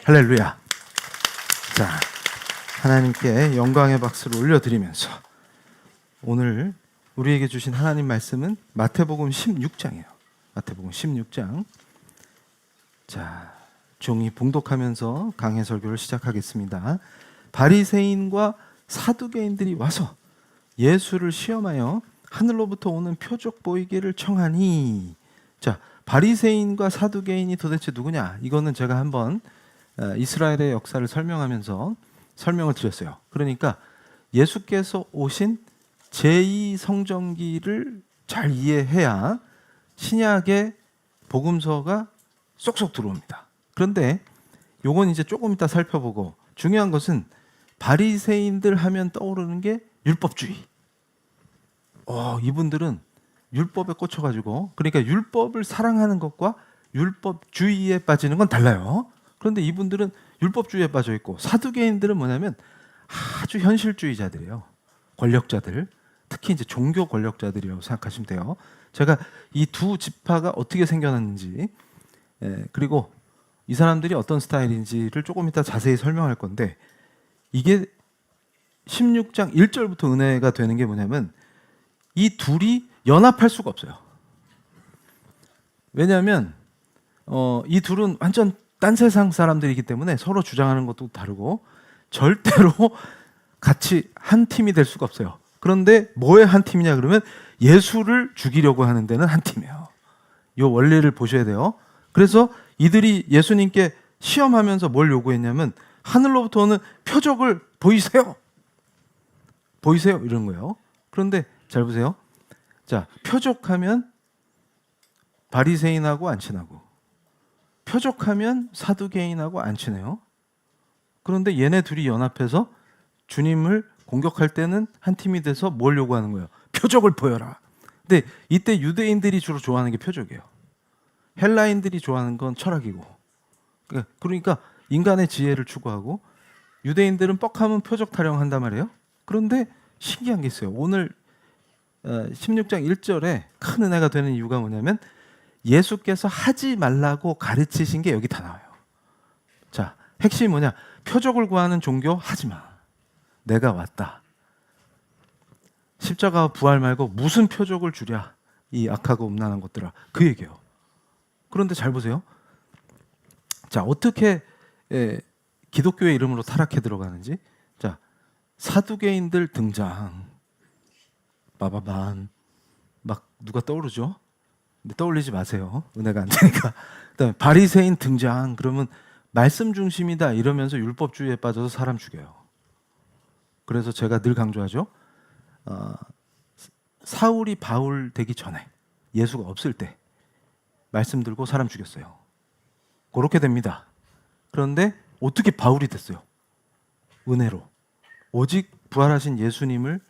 할렐루야. 자, 하나님께 영광의 박수를 올려드리면서 오늘 우리에게 주신 하나님 말씀은 마태복음 16장이에요. 마태복음 16장. 자, 종이 봉독하면서 강해 설교를 시작하겠습니다. 바리새인과 사두개인들이 와서 예수를 시험하여 하늘로부터 오는 표적 보이기를 청하니. 자, 바리새인과 사두개인이 도대체 누구냐? 이거는 제가 한번 이스라엘의 역사를 설명하면서 설명을 드렸어요. 그러니까 예수께서 오신 제2성전기를 잘 이해해야 신약의 복음서가 쏙쏙 들어옵니다. 그런데 요건 이제 조금 이따 살펴보고, 중요한 것은 바리새인들 하면 떠오르는 게 율법주의. 이분들은 율법에 꽂혀가지고, 그러니까 율법을 사랑하는 것과 율법주의에 빠지는 건 달라요. 그런데 이분들은 율법주의에 빠져 있고, 사두개인들은 뭐냐면 아주 현실주의자들이에요. 권력자들, 특히 이제 종교 권력자들이라고 생각하시면 돼요. 제가 이 두 지파가 어떻게 생겨났는지, 그리고 이 사람들이 어떤 스타일인지를 조금 이따 자세히 설명할 건데, 이게 16장 1절부터 은혜가 되는 게 뭐냐면 이 둘이 연합할 수가 없어요. 왜냐하면 이 둘은 완전 딴 세상 사람들이기 때문에 서로 주장하는 것도 다르고 절대로 같이 한 팀이 될 수가 없어요. 그런데 뭐의 한 팀이냐 그러면 예수를 죽이려고 하는 데는 한 팀이에요. 이 원리를 보셔야 돼요. 그래서 이들이 예수님께 시험하면서 뭘 요구했냐면 하늘로부터 오는 표적을 보이세요. 보이세요. 이런 거예요. 그런데 잘 보세요. 자, 표적하면 바리새인하고 안 친하고, 표적하면 사두개인하고 안 친해요. 그런데 얘네 둘이 연합해서 주님을 공격할 때는 한 팀이 돼서 뭘 요구하는 거예요? 표적을 보여라. 근데 이때 유대인들이 주로 좋아하는 게 표적이에요. 헬라인들이 좋아하는 건 철학이고. 그러니까 인간의 지혜를 추구하고, 유대인들은 뻑하면 표적 타령한단 말이에요. 그런데 신기한 게 있어요. 오늘 16장 1절에 큰 은혜가 되는 이유가 뭐냐면 예수께서 하지 말라고 가르치신 게 여기 다 나와요. 자, 핵심이 뭐냐? 표적을 구하는 종교 하지 마. 내가 왔다. 십자가 부활 말고 무슨 표적을 주랴, 이 악하고 음란한 것들아. 그 얘기예요. 그런데 잘 보세요. 자, 어떻게 기독교의 이름으로 타락해 들어가는지. 자, 사두개인들 등장. 빠바반. 막 누가 떠오르죠? 근데 떠올리지 마세요. 은혜가 안 되니까. 그다음에 바리새인 등장. 그러면 말씀 중심이다 이러면서 율법주의에 빠져서 사람 죽여요. 그래서 제가 늘 강조하죠. 사울이 바울 되기 전에, 예수가 없을 때 말씀 들고 사람 죽였어요. 그렇게 됩니다. 그런데 어떻게 바울이 됐어요? 은혜로. 오직 부활하신 예수님을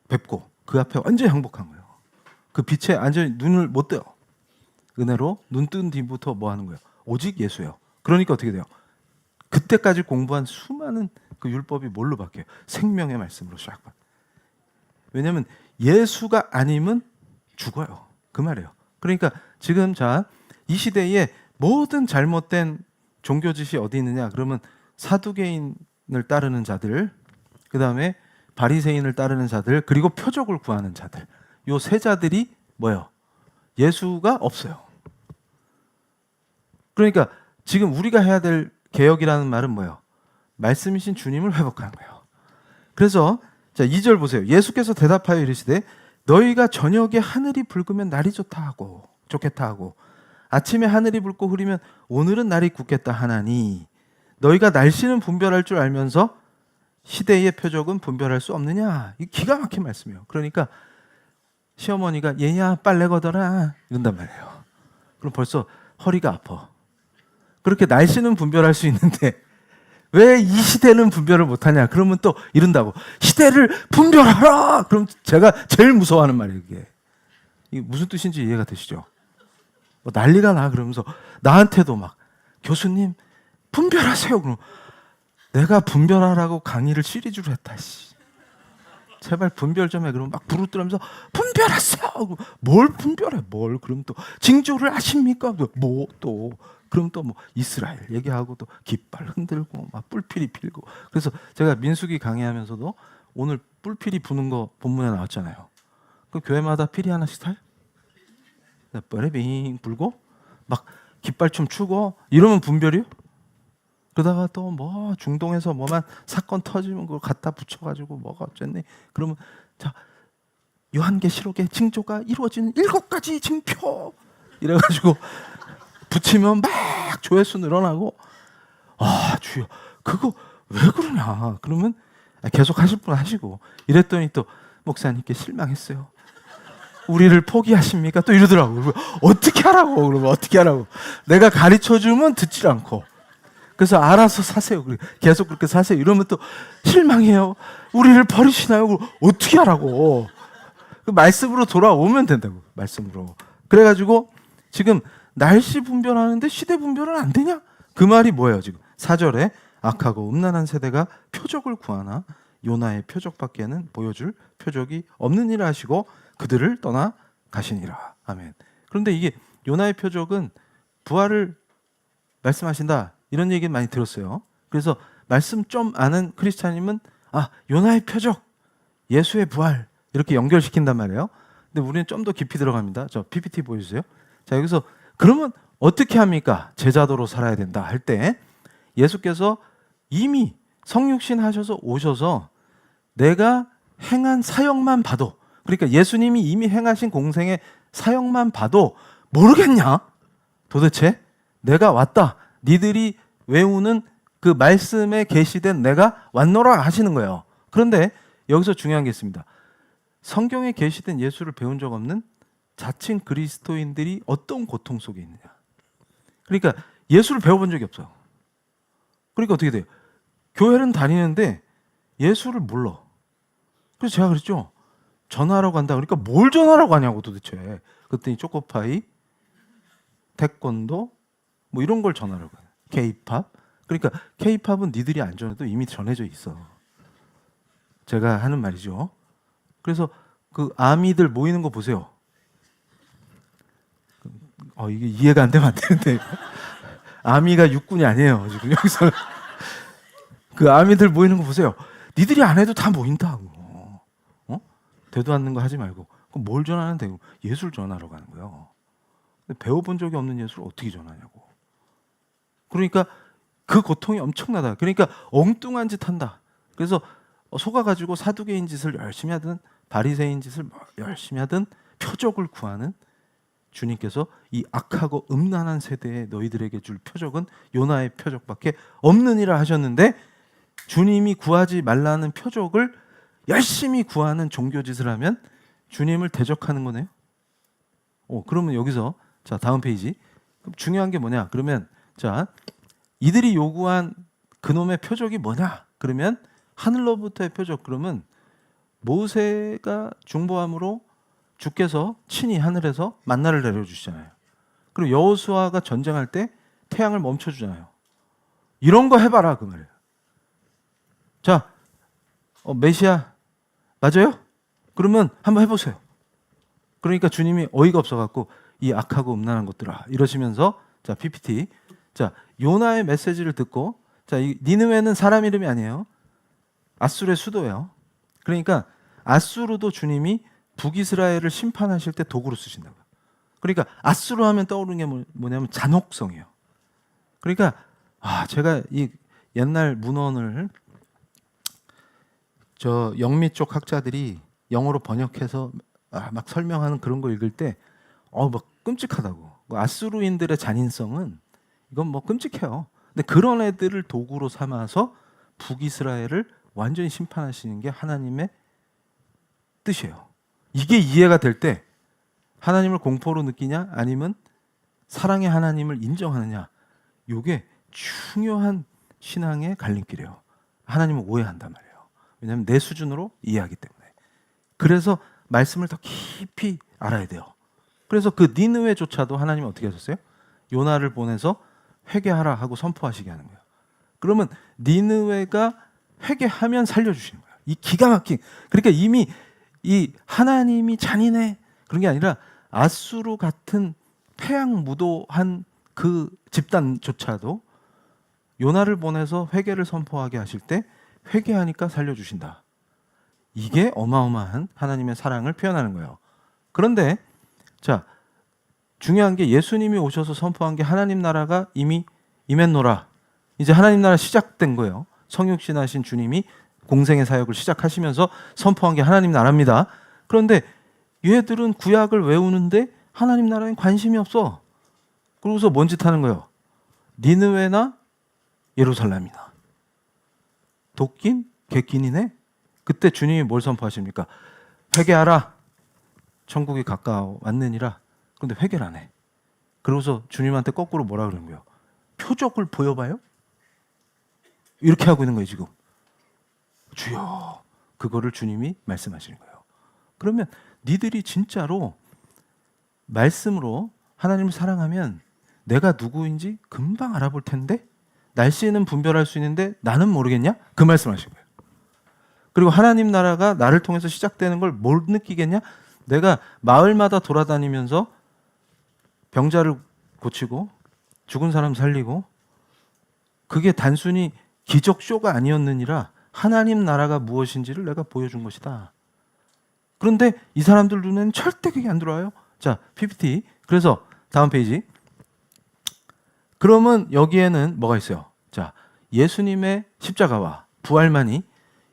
뵙고 그 앞에 완전히 항복한 거예요. 그 빛에 완전히 눈을 못 떠요. 은혜로 눈 뜬 뒤부터 뭐 하는 거예요? 오직 예수예요. 그러니까 어떻게 돼요? 그때까지 공부한 수많은 그 율법이 뭘로 바뀌어요? 생명의 말씀으로 쫙 바뀌어요. 왜냐하면 예수가 아니면 죽어요. 그 말이에요. 그러니까 지금 이 시대에 모든 잘못된 종교짓이 어디 있느냐 그러면 사두개인을 따르는 자들, 그 다음에 바리새인을 따르는 자들, 그리고 표적을 구하는 자들, 요 세 자들이 뭐예요? 예수가 없어요. 그러니까 지금 우리가 해야 될 개혁이라는 말은 뭐예요? 말씀이신 주님을 회복하는 거예요. 그래서 자, 2절 보세요. 예수께서 대답하여 이르시되 너희가 저녁에 하늘이 붉으면 날이 좋겠다 하고 아침에 하늘이 붉고 흐리면 오늘은 날이 굳겠다 하나니 너희가 날씨는 분별할 줄 알면서 시대의 표적은 분별할 수 없느냐. 이 기가 막힌 말씀이에요. 그러니까 시어머니가 얘야 빨래 걷어라 이런단 말이에요. 그럼 벌써 허리가 아파. 그렇게 날씨는 분별할 수 있는데 왜 이 시대는 분별을 못하냐? 그러면 또 이런다고. 시대를 분별하라! 그럼 제가 제일 무서워하는 말이에요. 이게 무슨 뜻인지 이해가 되시죠? 난리가 나. 그러면서 나한테도 막 교수님 분별하세요. 그럼 내가 분별하라고 강의를 시리즈로 했다. 제발 분별 좀 해. 그러면 막 부르뜨면서 분별하세요. 뭘 분별해? 뭘? 그럼 또 징조를 아십니까? 뭐 또 그럼 또 뭐 이스라엘 얘기하고 또 깃발 흔들고 막 뿔필이 필고. 그래서 제가 민수기 강의하면서도 오늘 뿔필이 부는 거 본문에 나왔잖아요. 그 교회마다 필이 하나씩 살? 뽀레빙 불고 막 깃발춤 추고 이러면 분별이요? 그러다가 또 뭐 중동에서 뭐만 사건 터지면 그걸 갖다 붙여가지고 뭐가 어쨌네. 그러면 자 요한계시록의 징조가 이루어지는 7가지 징표 이래가지고 붙이면 막 조회수 늘어나고 아 주여 그거 왜 그러냐. 그러면 계속 하실 분 하시고 이랬더니 또 목사님께 실망했어요. 우리를 포기하십니까? 또 이러더라고. 어떻게 하라고? 그러면 어떻게 하라고? 내가 가르쳐주면 듣질 않고. 그래서 알아서 사세요. 계속 그렇게 사세요. 이러면 또 실망해요. 우리를 버리시나요? 어떻게 하라고? 그 말씀으로 돌아오면 된다고. 말씀으로. 그래가지고 지금 날씨 분별하는데 시대 분별은 안 되냐? 그 말이 뭐예요 지금? 4절에 악하고 음란한 세대가 표적을 구하나 요나의 표적밖에는 보여줄 표적이 없는 일을 하시고 그들을 떠나 가시니라. 아멘. 그런데 이게 요나의 표적은 부활을 말씀하신다 이런 얘기 많이 들었어요. 그래서 말씀 좀 아는 크리스찬님은 아 요나의 표적, 예수의 부활 이렇게 연결시킨단 말이에요. 근데 우리는 좀 더 깊이 들어갑니다. 저 PPT 보여주세요. 자 여기서 그러면 어떻게 합니까? 제자도로 살아야 된다 할 때 예수께서 이미 성육신 하셔서 오셔서 내가 행한 사역만 봐도 그러니까 예수님이 이미 행하신 공생의 사역만 봐도 모르겠냐? 도대체 내가 왔다. 니들이 외우는 그 말씀에 계시된 내가 왔노라 하시는 거예요. 그런데 여기서 중요한 게 있습니다. 성경에 계시된 예수를 배운 적 없는 자칭 그리스도인들이 어떤 고통 속에 있느냐. 그러니까 예수를 배워본 적이 없어요. 그러니까 어떻게 돼요? 교회는 다니는데 예수를 몰라. 그래서 제가 그랬죠. 전화하러 간다. 그러니까 뭘 전화하러 가냐고 도대체. 그랬더니 초코파이, 태권도 뭐 이런 걸 전하러 가요. K-팝. 그러니까 K-팝은 니들이 안 전해도 이미 전해져 있어. 제가 하는 말이죠. 그래서 그 아미들 모이는 거 보세요. 이게 이해가 안 되면 안 되는데 아미가 육군이 아니에요. 지금 여기서 그 아미들 모이는 거 보세요. 니들이 안 해도 다 모인다고. 되도 않는 거 하지 말고 그럼 뭘 전하는데 예술 전하러 가는 거예요. 근데 배워본 적이 없는 예술을 어떻게 전하냐고. 그러니까 그 고통이 엄청나다. 그러니까 엉뚱한 짓 한다. 그래서 속아가지고 사두개인 짓을 열심히 하든 바리새인 짓을 열심히 하든 표적을 구하는 주님께서 이 악하고 음란한 세대에 너희들에게 줄 표적은 요나의 표적밖에 없느니라 하셨는데 주님이 구하지 말라는 표적을 열심히 구하는 종교짓을 하면 주님을 대적하는 거네요. 그러면 여기서 자 다음 페이지. 그럼 중요한 게 뭐냐? 그러면 자 이들이 요구한 그놈의 표적이 뭐냐? 그러면 하늘로부터의 표적. 그러면 모세가 중보함으로 주께서 친히 하늘에서 만나를 내려주시잖아요. 그리고 여호수아가 전쟁할 때 태양을 멈춰주잖아요. 이런 거 해봐라 그 말이에요. 자 메시아 맞아요? 그러면 한번 해보세요. 그러니까 주님이 어이가 없어갖고 이 악하고 음란한 것들아 이러시면서 자 PPT 자 요나의 메시지를 듣고 자 이 니느웨는 사람 이름이 아니에요. 아수르의 수도예요. 그러니까 아수르도 주님이 북이스라엘을 심판하실 때 도구로 쓰신다고요. 그러니까 아수르 하면 떠오르는 게 뭐냐면 잔혹성이에요. 그러니까 제가 이 옛날 문헌을 저 영미 쪽 학자들이 영어로 번역해서 막 설명하는 그런 거 읽을 때 막 끔찍하다고. 아수르인들의 잔인성은 이건 뭐 끔찍해요. 근데 그런 애들을 도구로 삼아서 북이스라엘을 완전히 심판하시는 게 하나님의 뜻이에요. 이게 이해가 될 때 하나님을 공포로 느끼냐 아니면 사랑의 하나님을 인정하느냐 이게 중요한 신앙의 갈림길이에요. 하나님을 오해한단 말이에요. 왜냐하면 내 수준으로 이해하기 때문에. 그래서 말씀을 더 깊이 알아야 돼요. 그래서 그 니느웨조차도 하나님은 어떻게 하셨어요? 요나를 보내서 회개하라 하고 선포하시게 하는 거예요. 그러면 니느웨가 회개하면 살려주시는 거예요. 이 기가 막힌. 그러니까 이미 이 하나님이 잔인해 그런 게 아니라 아수르 같은 폐악무도한 그 집단조차도 요나를 보내서 회개를 선포하게 하실 때 회개하니까 살려주신다. 이게 어마어마한 하나님의 사랑을 표현하는 거예요. 그런데 자, 중요한 게 예수님이 오셔서 선포한 게 하나님 나라가 이미 임했노라. 이제 하나님 나라 시작된 거예요. 성육신하신 주님이 공생의 사역을 시작하시면서 선포한 게 하나님 나라입니다. 그런데 얘들은 구약을 외우는데 하나님 나라에 관심이 없어. 그러고서 뭔 짓 하는 거예요? 니느웨나 예루살렘이나. 도끼인 객긴이네. 그때 주님이 뭘 선포하십니까? 회개하라. 천국이 가까웠느니라. 그런데 회개를 안 해. 그러고서 주님한테 거꾸로 뭐라 그러는 거예요? 표적을 보여봐요? 이렇게 하고 있는 거예요 지금. 주여. 그거를 주님이 말씀하시는 거예요. 그러면 니들이 진짜로 말씀으로 하나님을 사랑하면 내가 누구인지 금방 알아볼 텐데 날씨는 분별할 수 있는데 나는 모르겠냐? 그 말씀하신 거예요. 그리고 하나님 나라가 나를 통해서 시작되는 걸 뭘 느끼겠냐? 내가 마을마다 돌아다니면서 병자를 고치고 죽은 사람 살리고 그게 단순히 기적 쇼가 아니었느니라 하나님 나라가 무엇인지를 내가 보여준 것이다. 그런데 이 사람들 눈에는 절대 그게 안 들어와요. 자, PPT. 그래서 다음 페이지. 그러면 여기에는 뭐가 있어요? 자, 예수님의 십자가와 부활만이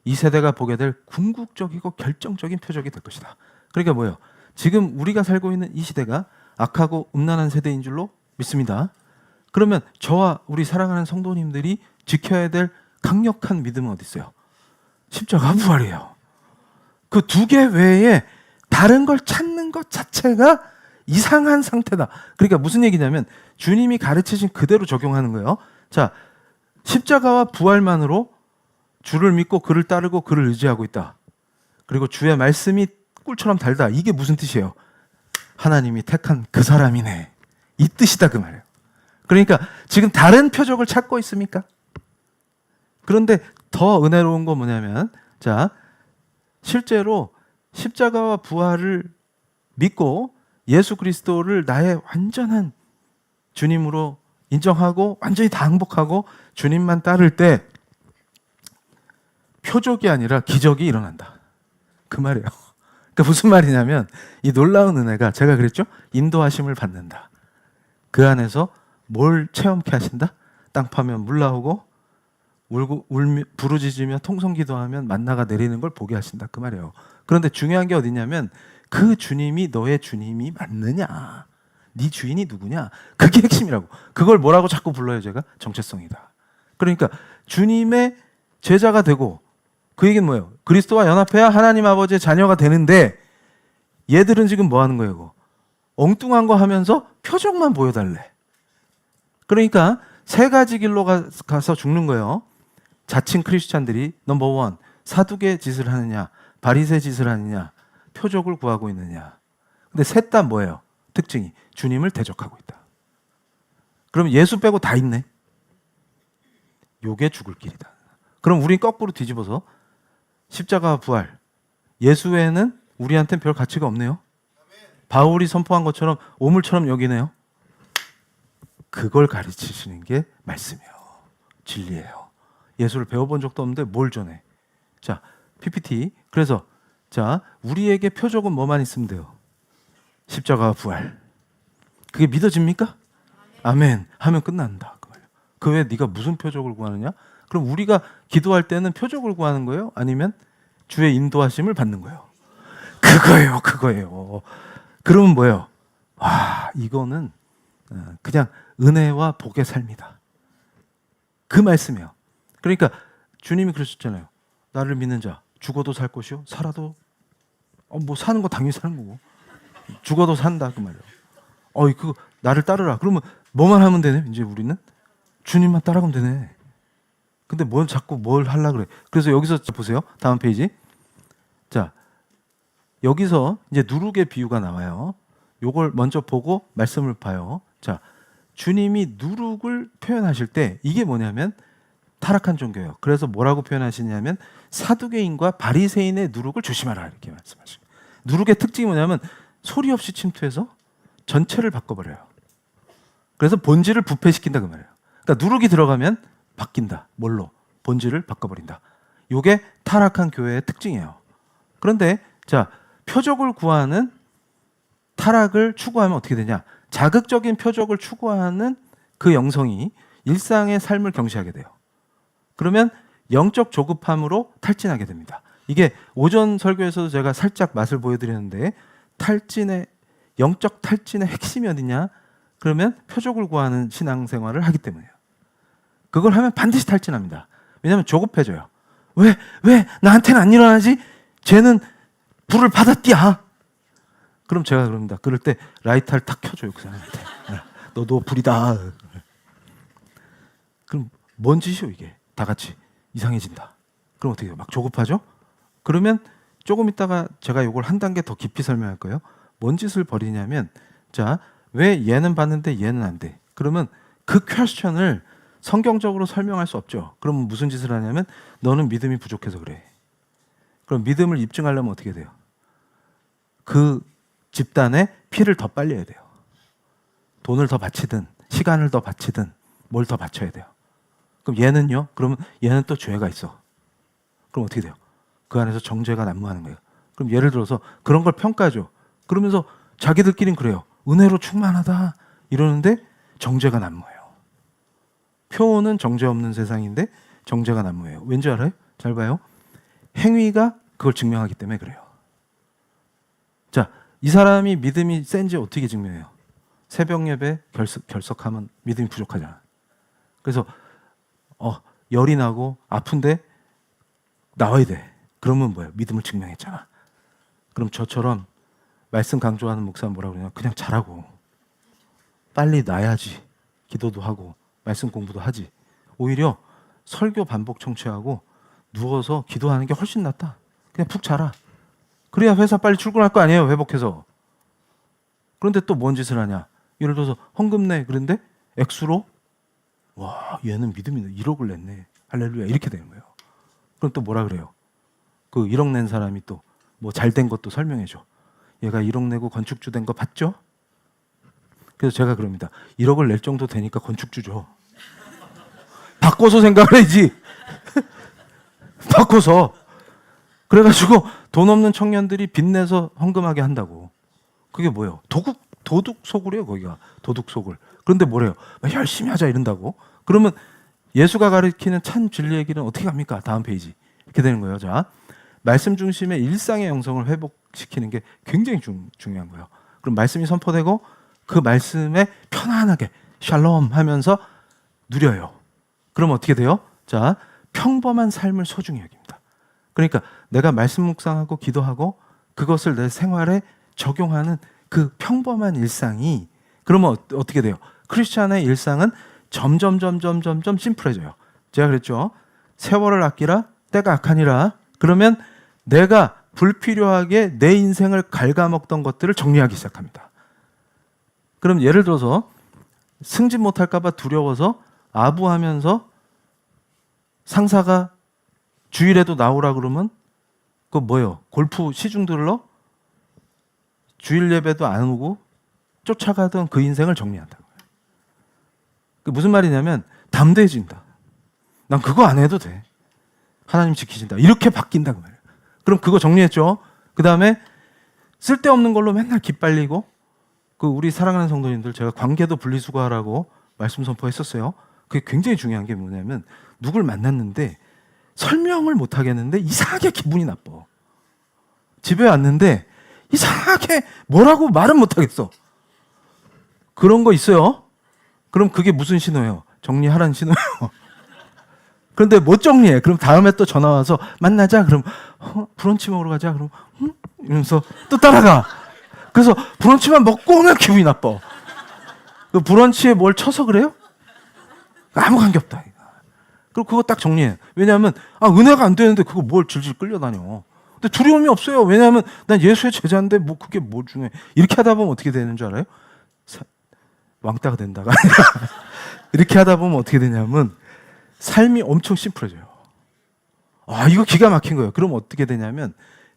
이 세대가 보게 될 궁극적이고 결정적인 표적이 될 것이다. 그러니까 뭐예요? 지금 우리가 살고 있는 이 시대가 악하고 음란한 세대인 줄로 믿습니다. 그러면 저와 우리 사랑하는 성도님들이 지켜야 될 강력한 믿음은 어디 있어요? 십자가 부활이에요. 그 두 개 외에 다른 걸 찾는 것 자체가 이상한 상태다. 그러니까 무슨 얘기냐면 주님이 가르치신 그대로 적용하는 거예요. 자, 십자가와 부활만으로 주를 믿고 그를 따르고 그를 의지하고 있다. 그리고 주의 말씀이 꿀처럼 달다. 이게 무슨 뜻이에요? 하나님이 택한 그 사람이네. 이 뜻이다 그 말이에요. 그러니까 지금 다른 표적을 찾고 있습니까? 그런데 더 은혜로운 건 뭐냐면 자, 실제로 십자가와 부활을 믿고 예수 그리스도를 나의 완전한 주님으로 인정하고 완전히 다 항복하고 주님만 따를 때 표적이 아니라 기적이 일어난다. 그 말이에요. 그러니까 무슨 말이냐면 이 놀라운 은혜가 제가 그랬죠? 인도하심을 받는다. 그 안에서 뭘 체험케 하신다? 땅 파면 물 나오고 부르짖으며 통성기도하면 만나가 내리는 걸 보게 하신다. 그 말이에요. 그런데 중요한 게 어디냐면 그 주님이 너의 주님이 맞느냐? 네 주인이 누구냐? 그게 핵심이라고. 그걸 뭐라고 자꾸 불러요 제가? 정체성이다. 그러니까 주님의 제자가 되고 그 얘기는 뭐예요? 그리스도와 연합해야 하나님 아버지의 자녀가 되는데 얘들은 지금 뭐 하는 거예요? 그거? 엉뚱한 거 하면서 표적만 보여달래. 그러니까 세 가지 길로 가서 죽는 거예요. 자칭 크리스찬들이 넘버 원, 사두개 짓을 하느냐, 바리새 짓을 하느냐, 표적을 구하고 있느냐. 근데 셋 다 뭐예요? 특징이 주님을 대적하고 있다. 그럼 예수 빼고 다 있네. 요게 죽을 길이다. 그럼 우린 거꾸로 뒤집어서 십자가와 부활, 예수 외에는 우리한테는 별 가치가 없네요. 바울이 선포한 것처럼 오물처럼 여기네요. 그걸 가르치시는 게 말씀이에요. 진리예요. 예수를 배워본 적도 없는데 뭘 전해? 자, PPT. 그래서 자, 우리에게 표적은 뭐만 있으면 돼요? 십자가와 부활. 그게 믿어집니까? 아멘. 하면 끝난다. 그 외에 네가 무슨 표적을 구하느냐? 그럼 우리가 기도할 때는 표적을 구하는 거예요? 아니면 주의 인도하심을 받는 거예요? 그거예요. 그러면 뭐예요? 와, 이거는 그냥 은혜와 복의 삶이다. 그 말씀이에요. 그러니까 주님이 그러셨잖아요. 나를 믿는 자 죽어도 살 것이요 살아도 뭐 사는 거 당연히 사는 거고 죽어도 산다 그 말이에요. 그거 나를 따르라. 그러면 뭐만 하면 되네. 이제 우리는 주님만 따라가면 되네. 근데 자꾸 뭘 하려고 그래. 그래서 여기서 보세요. 다음 페이지. 자, 여기서 이제 누룩의 비유가 나와요. 요걸 먼저 보고 말씀을 봐요. 자, 주님이 누룩을 표현하실 때 이게 뭐냐면 타락한 종교예요. 그래서 뭐라고 표현하시냐면 사두개인과 바리새인의 누룩을 조심하라 이렇게 말씀하시고. 누룩의 특징이 뭐냐면 소리 없이 침투해서 전체를 바꿔버려요. 그래서 본질을 부패시킨다 그 말이에요. 그러니까 누룩이 들어가면 바뀐다. 뭘로? 본질을 바꿔버린다. 이게 타락한 교회의 특징이에요. 그런데 자, 표적을 구하는 타락을 추구하면 어떻게 되냐? 자극적인 표적을 추구하는 그 영성이 일상의 삶을 경시하게 돼요. 그러면 영적 조급함으로 탈진하게 됩니다. 이게 오전 설교에서도 제가 살짝 맛을 보여드렸는데 영적 탈진의 핵심이 어디냐? 그러면 표적을 구하는 신앙생활을 하기 때문이에요. 그걸 하면 반드시 탈진합니다. 왜냐하면 조급해져요. 왜 나한테는 안 일어나지? 쟤는 불을 받았디야. 그럼 제가 그럽니다. 그럴 때 라이터를 탁 켜줘요. 그 사람한테. 너도 불이다. 그럼 뭔 짓이요 이게? 다 같이 이상해진다. 그럼 어떻게 해요? 막 조급하죠? 그러면 조금 있다가 제가 이걸 한 단계 더 깊이 설명할 거예요. 뭔 짓을 벌이냐면 자, 왜 얘는 받는데 얘는 안 돼? 그러면 그 퀘스천을 성경적으로 설명할 수 없죠. 그럼 무슨 짓을 하냐면 너는 믿음이 부족해서 그래. 그럼 믿음을 입증하려면 어떻게 돼요? 그 집단에 피를 더 빨려야 돼요. 돈을 더 바치든 시간을 더 바치든 뭘 더 바쳐야 돼요. 그럼 얘는요? 그러면 얘는 또 죄가 있어. 그럼 어떻게 돼요? 그 안에서 정죄가 난무하는 거예요. 그럼 예를 들어서 그런 걸 평가하죠. 그러면서 자기들끼리는 그래요. 은혜로 충만하다 이러는데 정죄가 난무해요. 표는 정죄 없는 세상인데 정죄가 난무해요. 왠지 알아요? 잘 봐요. 행위가 그걸 증명하기 때문에 그래요. 자, 이 사람이 믿음이 센지 어떻게 증명해요? 새벽 예배 결석하면 믿음이 부족하잖아. 그래서 열이 나고 아픈데 나와야 돼. 그러면 뭐예요? 믿음을 증명했잖아. 그럼 저처럼 말씀 강조하는 목사는 뭐라고 그러냐? 그냥 잘하고 빨리 나야지. 기도도 하고 말씀 공부도 하지. 오히려 설교 반복 청취하고 누워서 기도하는 게 훨씬 낫다. 그냥 푹 자라. 그래야 회사 빨리 출근할 거 아니에요. 회복해서. 그런데 또 뭔 짓을 하냐? 예를 들어서 헌금 내. 그런데 액수로 와, 얘는 믿음이 1억을 냈네. 할렐루야. 이렇게 되는 거예요. 그럼 또 뭐라 그래요? 그 1억 낸 사람이 또 뭐 잘된 것도 설명해 줘. 얘가 1억 내고 건축주 된 거 봤죠? 그래서 제가 그럽니다. 1억을 낼 정도 되니까 건축주죠. 바꿔서 생각을 해야지. 바꿔서. 그래가지고 돈 없는 청년들이 빚내서 헌금하게 한다고. 그게 뭐예요? 도둑 소굴이에요, 거기가. 도둑 소굴. 그런데 뭐래요? 열심히 하자 이런다고. 그러면 예수가 가르치는 참 진리의 길은 어떻게 갑니까? 다음 페이지. 이렇게 되는 거예요. 자, 말씀 중심의 일상의 영성을 회복시키는 게 굉장히 중요한 거예요. 그럼 말씀이 선포되고 그 말씀에 편안하게 샬롬 하면서 누려요. 그럼 어떻게 돼요? 자, 평범한 삶을 소중히 여깁니다. 그러니까 내가 말씀 묵상하고 기도하고 그것을 내 생활에 적용하는 그 평범한 일상이 그러면 어떻게 돼요? 크리스찬의 일상은 점점 심플해져요. 제가 그랬죠. 세월을 아끼라 때가 악하니라. 그러면 내가 불필요하게 내 인생을 갉아먹던 것들을 정리하기 시작합니다. 그럼 예를 들어서 승진 못할까 봐 두려워서 아부하면서 상사가 주일에도 나오라 그러면 그거 뭐예요? 골프 시중 들러 주일 예배도 안 오고 쫓아가던 그 인생을 정리한다. 그 무슨 말이냐면 담대해진다. 난 그거 안 해도 돼. 하나님 지키신다. 이렇게 바뀐다 그 말이에요. 그럼 그거 정리했죠. 그 다음에 쓸데없는 걸로 맨날 기빨리고 그 우리 사랑하는 성도님들 제가 관계도 분리수거하라고 말씀 선포했었어요. 그게 굉장히 중요한 게 뭐냐면 누굴 만났는데 설명을 못 하겠는데 이상하게 기분이 나빠. 집에 왔는데 이상하게 뭐라고 말은 못 하겠어. 그런 거 있어요. 그럼 그게 무슨 신호예요? 정리하라는 신호예요. 그런데 못 정리해. 그럼 다음에 또 전화 와서 만나자. 그럼 브런치 먹으러 가자. 그럼 이러면서 또 따라가. 그래서 브런치만 먹고 오면 기분이 나빠. 그 브런치에 뭘 쳐서 그래요? 아무 관계 없다. 그리고 그거 딱 정리해. 왜냐하면 은혜가 안 되는데 그거 뭘 질질 끌려다녀. 근데 두려움이 없어요. 왜냐하면 난 예수의 제자인데 뭐 그게 뭐 중요해. 이렇게 하다 보면 어떻게 되는 줄 알아요? 왕따가 된다가 아니라 이렇게 하다 보면 어떻게 되냐면 삶이 엄청 심플해져요. 이거 기가 막힌 거예요. 그럼 어떻게 되냐면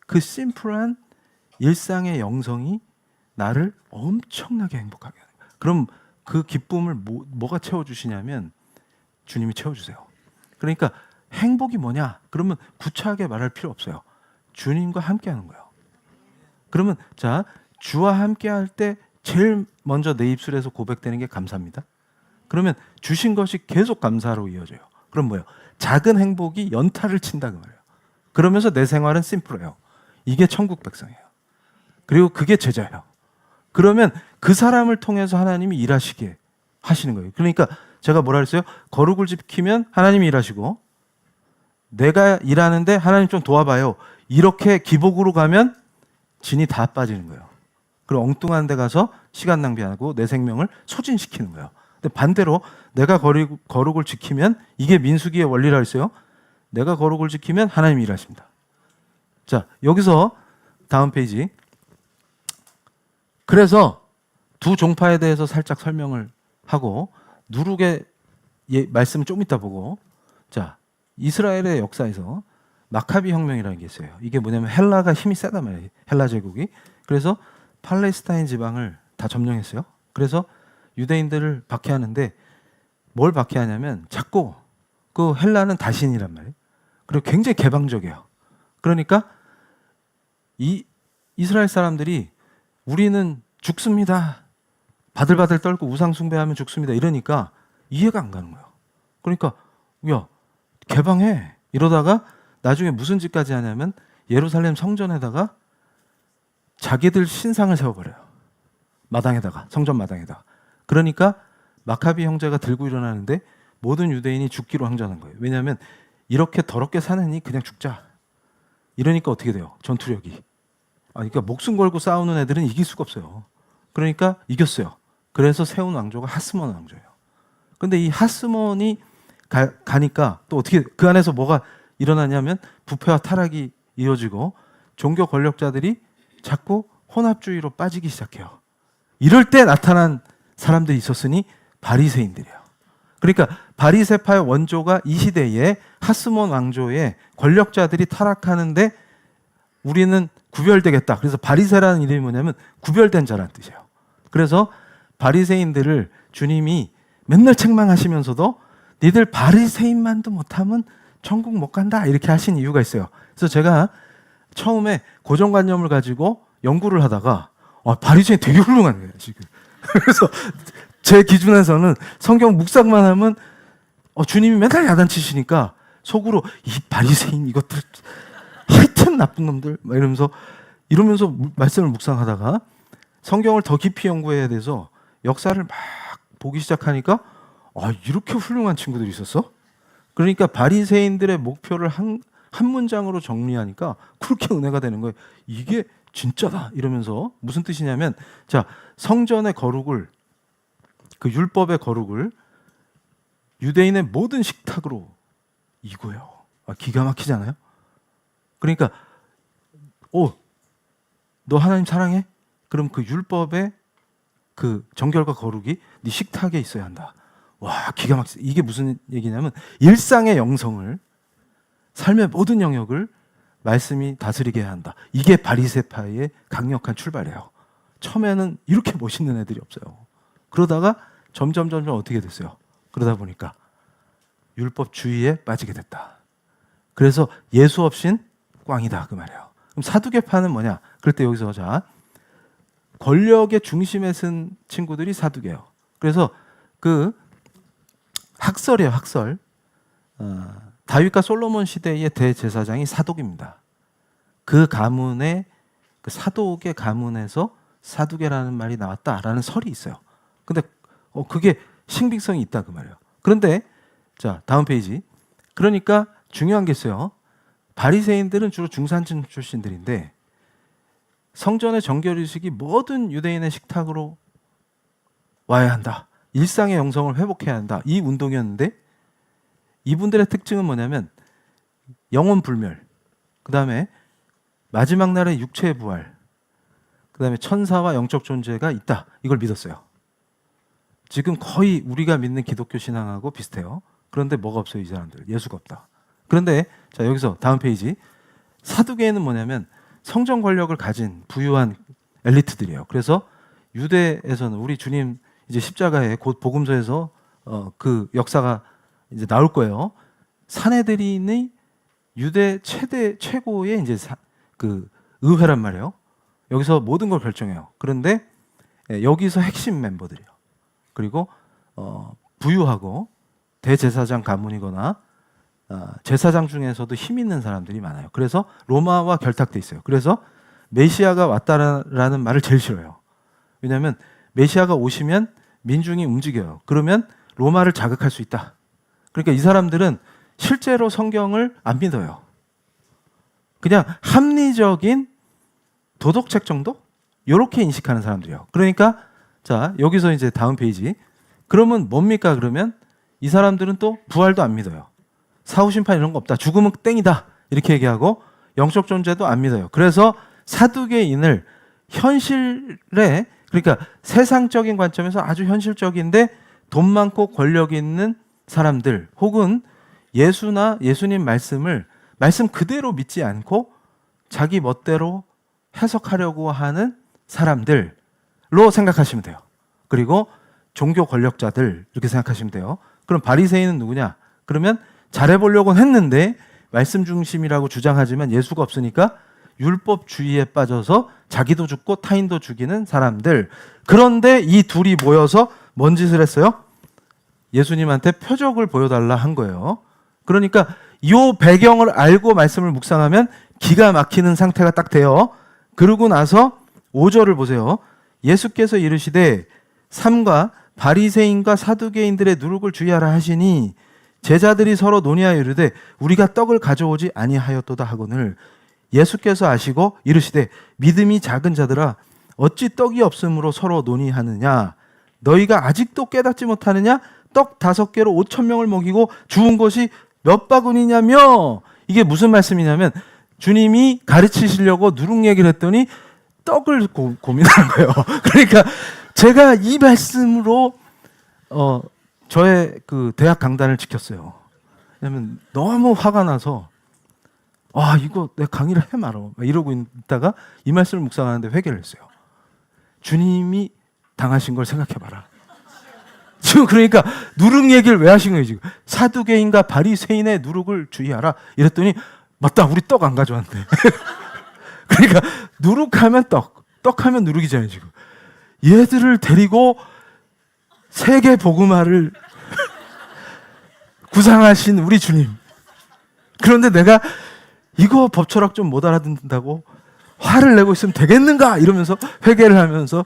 그 심플한 일상의 영성이 나를 엄청나게 행복하게 하는 거예요. 그럼 그 기쁨을 뭐가 채워주시냐면 주님이 채워주세요. 그러니까 행복이 뭐냐? 그러면 구차하게 말할 필요 없어요. 주님과 함께하는 거예요. 그러면 자, 주와 함께할 때 제일 먼저 내 입술에서 고백되는 게 감사합니다. 그러면 주신 것이 계속 감사로 이어져요. 그럼 뭐예요? 작은 행복이 연타를 친다 그 말이에요. 그러면서 내 생활은 심플해요. 이게 천국 백성이에요. 그리고 그게 제자예요. 그러면 그 사람을 통해서 하나님이 일하시게 하시는 거예요. 그러니까 제가 뭐라 그랬어요? 거룩을 지키면 하나님이 일하시고 내가 일하는데 하나님 좀 도와봐요. 이렇게 기복으로 가면 진이 다 빠지는 거예요. 그리고 엉뚱한 데 가서 시간 낭비하고 내 생명을 소진시키는 거예요. 근데 반대로 내가 거룩을 지키면 이게 민수기의 원리라 했어요. 내가 거룩을 지키면 하나님이 일하십니다. 자, 여기서 다음 페이지. 그래서 두 종파에 대해서 살짝 설명을 하고 누룩의 말씀을 좀 이따 보고, 자, 이스라엘의 역사에서 마카비 혁명이라는 게 있어요. 이게 뭐냐면 헬라가 힘이 세단 말이에요. 헬라 제국이. 그래서 팔레스타인 지방을 다 점령했어요. 그래서 유대인들을 박해하는데 뭘 박해하냐면 자꾸 그 헬라는 다신이란 말이에요. 그리고 굉장히 개방적이에요. 그러니까 이 이스라엘 사람들이 우리는 죽습니다. 바들바들 떨고 우상 숭배하면 죽습니다. 이러니까 이해가 안 가는 거예요. 그러니까 야, 개방해. 이러다가 나중에 무슨 짓까지 하냐면 예루살렘 성전에다가 자기들 신상을 세워버려요. 마당에다가, 성전 마당에다가. 그러니까 마카비 형제가 들고 일어나는데 모든 유대인이 죽기로 항전한 거예요. 왜냐하면 이렇게 더럽게 사느니 그냥 죽자. 이러니까 어떻게 돼요? 전투력이. 그러니까 목숨 걸고 싸우는 애들은 이길 수가 없어요. 그러니까 이겼어요. 그래서 세운 왕조가 하스몬 왕조예요. 근데 이 하스몬이 가니까 또 어떻게 그 안에서 뭐가 일어나냐면 부패와 타락이 이어지고 종교 권력자들이 자꾸 혼합주의로 빠지기 시작해요. 이럴 때 나타난 사람들이 있었으니 바리새인들이에요. 그러니까 바리새파의 원조가 이 시대에 하스몬 왕조의 권력자들이 타락하는데 우리는 구별되겠다. 그래서 바리새라는 이름이 뭐냐면 구별된 자라는 뜻이에요. 그래서 바리새인들을 주님이 맨날 책망하시면서도 니들 바리새인만도 못하면 천국 못 간다 이렇게 하신 이유가 있어요. 그래서 제가 처음에 고정관념을 가지고 연구를 하다가 바리새인 되게 훌륭한 거예요 지금. 그래서 제 기준에서는 성경 묵상만 하면 주님이 맨날 야단치시니까 속으로 이 바리새인 이것들 하여튼 나쁜 놈들 막 이러면서 말씀을 묵상하다가 성경을 더 깊이 연구해야 돼서 역사를 막 보기 시작하니까 이렇게 훌륭한 친구들이 있었어? 그러니까 바리새인들의 목표를 한 문장으로 정리하니까 그렇게 은혜가 되는 거예요. 이게 진짜다 이러면서 무슨 뜻이냐면 자, 성전의 거룩을 그 율법의 거룩을 유대인의 모든 식탁으로 이고요. 기가 막히잖아요. 그러니까 너 하나님 사랑해? 그럼 그 율법의 그 정결과 거룩이 네 식탁에 있어야 한다. 와, 기가 막히다. 이게 무슨 얘기냐면 일상의 영성을 삶의 모든 영역을 말씀이 다스리게 해야 한다. 이게 바리새파의 강력한 출발이에요. 처음에는 이렇게 멋있는 애들이 없어요. 그러다가 점점 어떻게 됐어요? 그러다 보니까 율법주의에 빠지게 됐다. 그래서 예수 없인 꽝이다 그 말이에요. 그럼 사두개파는 뭐냐? 그럴 때 여기서 자, 권력의 중심에 쓴 친구들이 사두개예요. 그래서 그 학설이에요, 학설. 다윗과 솔로몬 시대의 대제사장이 사독입니다. 그 가문의 그 사독의 가문에서 사두개라는 말이 나왔다라는 설이 있어요. 근데 그게 신빙성이 있다 그 말이에요. 그런데 자, 다음 페이지. 그러니까 중요한 게 있어요. 바리새인들은 주로 중산층 출신들인데 성전의 정결의식이 모든 유대인의 식탁으로 와야 한다. 일상의 영성을 회복해야 한다. 이 운동이었는데 이분들의 특징은 뭐냐면 영혼 불멸, 그 다음에 마지막 날의 육체의 부활, 그 다음에 천사와 영적 존재가 있다. 이걸 믿었어요. 지금 거의 우리가 믿는 기독교 신앙하고 비슷해요. 그런데 뭐가 없어요, 이 사람들. 예수가 없다. 그런데 자, 여기서 다음 페이지. 사두개는 뭐냐면 성전 권력을 가진 부유한 엘리트들이에요. 그래서 유대에서는 우리 주님 이제 십자가에 곧 복음서에서 그 역사가 이제 나올 거예요. 산헤드린이 유대 최고의 이제 그 의회란 말이에요. 여기서 모든 걸 결정해요. 그런데 여기서 핵심 멤버들이에요. 그리고 부유하고 대제사장 가문이거나 제사장 중에서도 힘 있는 사람들이 많아요. 그래서 로마와 결탁돼 있어요. 그래서 메시아가 왔다라는 말을 제일 싫어요. 왜냐하면 메시아가 오시면 민중이 움직여요. 그러면 로마를 자극할 수 있다. 그러니까 이 사람들은 실제로 성경을 안 믿어요. 그냥 합리적인 도덕책 정도? 이렇게 인식하는 사람들이에요. 그러니까 자 여기서 이제 다음 페이지. 그러면 뭡니까? 그러면 이 사람들은 또 부활도 안 믿어요. 사후심판 이런 거 없다. 죽음은 땡이다. 이렇게 얘기하고 영적 존재도 안 믿어요. 그래서 사두개인을 현실에 그러니까 세상적인 관점에서 아주 현실적인데 돈 많고 권력 있는 사람들 혹은 예수나 예수님 말씀 그대로 믿지 않고 자기 멋대로 해석하려고 하는 사람들로 생각하시면 돼요. 그리고 종교 권력자들 이렇게 생각하시면 돼요. 그럼 바리새인은 누구냐? 그러면 잘해보려고는 했는데 말씀 중심이라고 주장하지만 예수가 없으니까 율법주의에 빠져서 자기도 죽고 타인도 죽이는 사람들. 그런데 이 둘이 모여서 뭔 짓을 했어요? 예수님한테 표적을 보여달라 한 거예요. 그러니까 이 배경을 알고 말씀을 묵상하면 기가 막히는 상태가 딱 돼요. 그러고 나서 5절을 보세요. 예수께서 이르시되 삼가 바리새인과 사두개인들의 누룩을 주의하라 하시니 제자들이 서로 논의하여 이르되 우리가 떡을 가져오지 아니하였도다 하거늘 예수께서 아시고 이르시되 믿음이 작은 자들아 어찌 떡이 없으므로 서로 논의하느냐 너희가 아직도 깨닫지 못하느냐 떡 5개로 5,000명을 먹이고 주운 것이 몇 바구니냐며. 이게 무슨 말씀이냐면 주님이 가르치시려고 누룩 얘기를 했더니 떡을 고민하는 거예요. 그러니까 제가 이 말씀으로 저의 그 대학 강단을 지켰어요. 왜냐면 너무 화가 나서 이거 내가 강의를 해 말어 이러고 있다가 이 말씀을 묵상하는데 회개를 했어요. 주님이 당하신 걸 생각해봐라. 지금 그러니까 누룩 얘기를 왜 하신 거예요 지금? 사두개인과 바리새인의 누룩을 주의하라 이랬더니 맞다 우리 떡 안 가져왔네. 그러니까 누룩하면 떡하면 누룩이잖아요 지금. 얘들을 데리고 세계 복음화를 구상하신 우리 주님. 그런데 내가 이거 법철학 좀 못 알아듣는다고 화를 내고 있으면 되겠는가 이러면서 회개를 하면서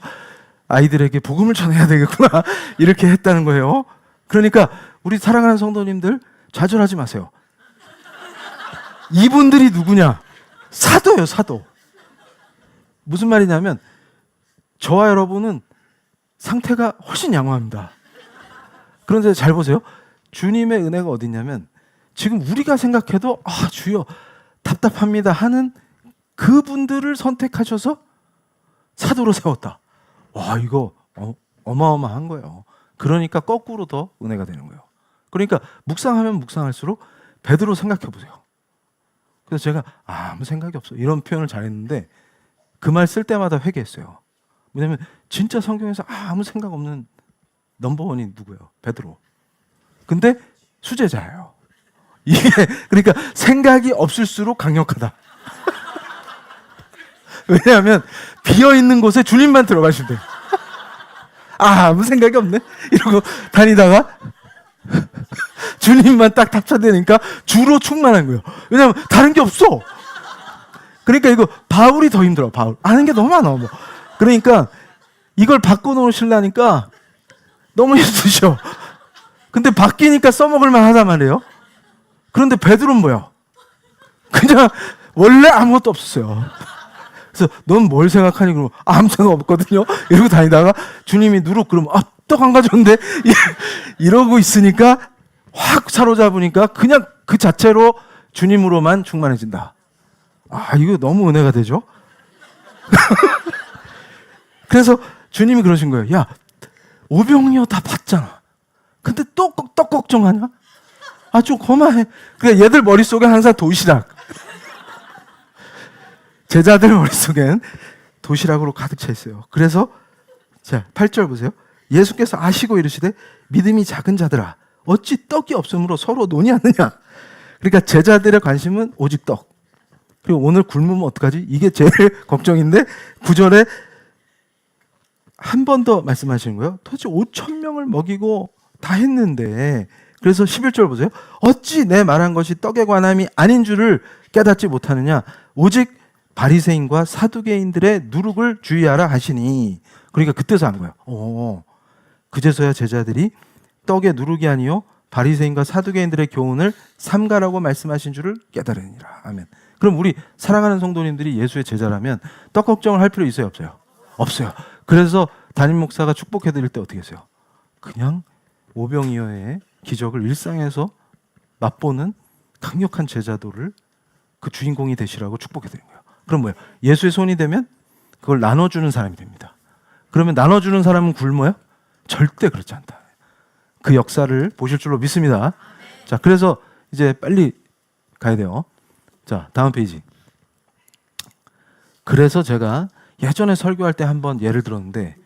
아이들에게 복음을 전해야 되겠구나 이렇게 했다는 거예요. 그러니까 우리 사랑하는 성도님들 좌절하지 마세요. 이분들이 누구냐? 사도예요, 사도. 무슨 말이냐면 저와 여러분은 상태가 훨씬 양호합니다. 그런데 잘 보세요. 주님의 은혜가 어디 있냐면 지금 우리가 생각해도 주여 답답합니다 하는 그분들을 선택하셔서 사도로 세웠다. 와 이거 어마어마한 거예요. 그러니까 거꾸로 더 은혜가 되는 거예요. 그러니까 묵상하면 묵상할수록 베드로 생각해 보세요. 그래서 제가 아무 생각이 없어 이런 표현을 잘했는데 그 말 쓸 때마다 회개했어요. 왜냐면 진짜 성경에서 아무 생각 없는 넘버원이 누구예요? 베드로. 근데 수제자예요. 이게 그러니까 생각이 없을수록 강력하다. 왜냐하면 비어 있는 곳에 주님만 들어가시면 돼요. 아무 생각이 없네 이러고 다니다가 주님만 딱 탑차되니까 주로 충만한 거예요. 왜냐하면 다른 게 없어. 그러니까 이거 바울이 더 힘들어. 바울 아는 게 너무 많아. 그러니까 이걸 바꿔놓으시려니까 너무 힘드셔. 근데 바뀌니까 써먹을만 하단 말이에요. 그런데 베드로는 뭐야? 그냥 원래 아무것도 없었어요. 그래서 넌 뭘 생각하니? 그러면 아무 생각 없거든요. 이러고 다니다가 주님이 누룩 그러면 떡 안 가져온대. 이러고 있으니까 확 사로잡으니까 그냥 그 자체로 주님으로만 충만해진다. 이거 너무 은혜가 되죠? 그래서 주님이 그러신 거예요. 야, 오병이어 다 봤잖아. 근데 떡 걱정하냐? 좀 그만해. 그러니까 얘들 머릿속에 항상 도시락. 제자들 머릿속엔 도시락으로 가득 차 있어요. 그래서 자 8절 보세요. 예수께서 아시고 이르시되 믿음이 작은 자들아 어찌 떡이 없으므로 서로 논의하느냐. 그러니까 제자들의 관심은 오직 떡. 그리고 오늘 굶으면 어떡하지? 이게 제일 걱정인데 9절에 한 번 더 말씀하시는 거예요. 도대체 5,000명을 먹이고 다 했는데, 그래서 11절 보세요. 어찌 내 말한 것이 떡에 관함이 아닌 줄을 깨닫지 못하느냐. 오직 바리새인과 사두개인들의 누룩을 주의하라 하시니. 그러니까 그때서 한 거예요. 그제서야 제자들이 떡의 누룩이 아니요 바리새인과 사두개인들의 교훈을 삼가라고 말씀하신 줄을 깨달으니라. 아멘. 그럼 우리 사랑하는 성도님들이 예수의 제자라면 떡 걱정을 할 필요 있어요, 없어요? 없어요. 그래서 담임 목사가 축복해 드릴 때 어떻게 했어요? 그냥 오병이어의 기적을 일상에서 맛보는 강력한 제자도를 그 주인공이 되시라고 축복해 드린 거예요. 그럼 뭐예요? 예수의 손이 되면 그걸 나눠주는 사람이 됩니다. 그러면 나눠주는 사람은 굶어요? 절대 그렇지 않다. 그 역사를 보실 줄로 믿습니다. 자, 그래서 이제 빨리 가야 돼요. 자, 다음 페이지. 그래서 제가 예전에 설교할 때 한번 예를 들었는데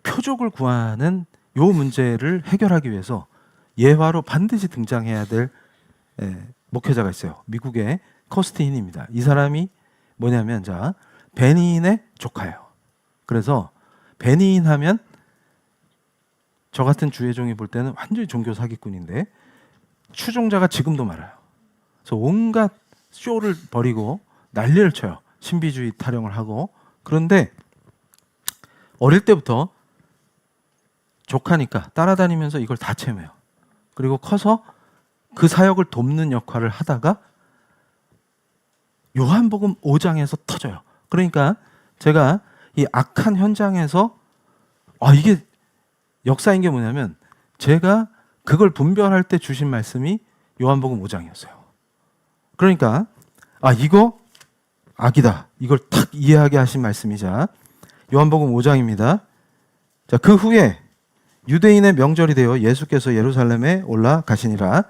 표적을 구하는 요 문제를 해결하기 위해서 예화로 반드시 등장해야 될 목회자가 있어요. 미국의 커스틴입니다. 이 사람이 뭐냐면 자 베니인의 조카예요. 그래서 베니인 하면 저 같은 주의종이 볼 때는 완전히 종교 사기꾼인데 추종자가 지금도 많아요. 그래서 온갖 쇼를 벌이고 난리를 쳐요. 신비주의 타령을 하고. 그런데 어릴 때부터 조카니까 따라다니면서 이걸 다 체험해요. 그리고 커서 그 사역을 돕는 역할을 하다가 요한복음 5장에서 터져요. 그러니까 제가 이 악한 현장에서 이게 역사인 게 뭐냐면 제가 그걸 분별할 때 주신 말씀이 요한복음 5장이었어요. 그러니까 이거 악이다. 이걸 탁 이해하게 하신 말씀이자 요한복음 5장입니다. 자, 그 후에 유대인의 명절이 되어 예수께서 예루살렘에 올라가시니라.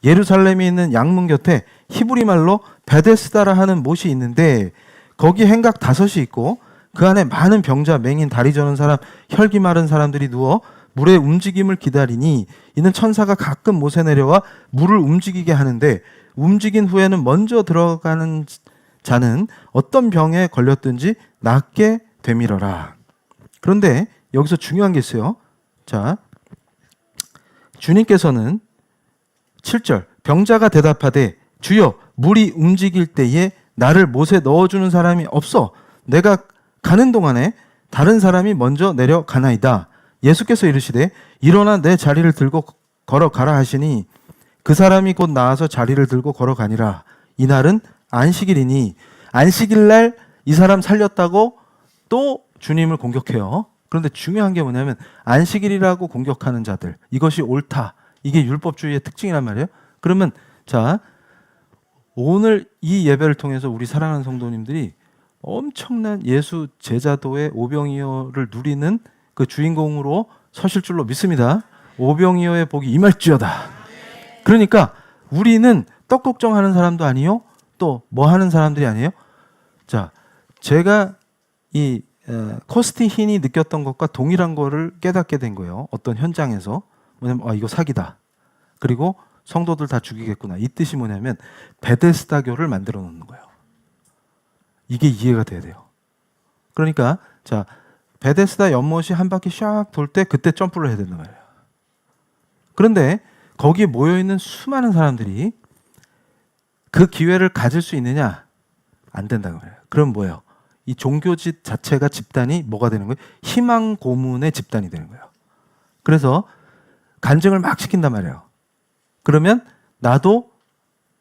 예루살렘에 있는 양문 곁에 히브리 말로 베데스다라 하는 못이 있는데 거기 행각 5이 있고 그 안에 많은 병자, 맹인, 다리 저는 사람, 혈기 마른 사람들이 누워 물의 움직임을 기다리니 이는 천사가 가끔 못에 내려와 물을 움직이게 하는데 움직인 후에는 먼저 들어가는 자는 어떤 병에 걸렸든지 낫게 되밀어라. 그런데 여기서 중요한 게 있어요. 자, 주님께서는 7절 병자가 대답하되 주여 물이 움직일 때에 나를 못에 넣어주는 사람이 없어 내가 가는 동안에 다른 사람이 먼저 내려가나이다. 예수께서 이르시되 일어나 내 자리를 들고 걸어가라 하시니 그 사람이 곧 나와서 자리를 들고 걸어가니라. 이날은 안식일이니 안식일날 이 사람 살렸다고 또 주님을 공격해요. 그런데 중요한 게 뭐냐면 안식일이라고 공격하는 자들 이것이 옳다. 이게 율법주의의 특징이란 말이에요. 그러면 자 오늘 이 예배를 통해서 우리 사랑하는 성도님들이 엄청난 예수 제자도의 오병이어를 누리는 그 주인공으로 서실 줄로 믿습니다. 오병이어의 복이 임할지어다. 그러니까 우리는 떡 걱정하는 사람도 아니요. 또 뭐 하는 사람들이 아니에요. 자, 제가 이 코스티힌이 느꼈던 것과 동일한 거를 깨닫게 된 거예요. 어떤 현장에서. 뭐냐면 이거 사기다. 그리고 성도들 다 죽이겠구나. 이 뜻이 뭐냐면 베데스다교를 만들어 놓는 거예요. 이게 이해가 돼야 돼요. 그러니까 자 베데스다 연못이 한 바퀴 샥 돌 때 그때 점프를 해야 된단 말이에요. 그런데 거기에 모여있는 수많은 사람들이 그 기회를 가질 수 있느냐? 안 된다는 거예요. 그럼 뭐예요? 이 종교집 자체가 집단이 뭐가 되는 거예요? 희망 고문의 집단이 되는 거예요. 그래서 간증을 막 시킨단 말이에요. 그러면 나도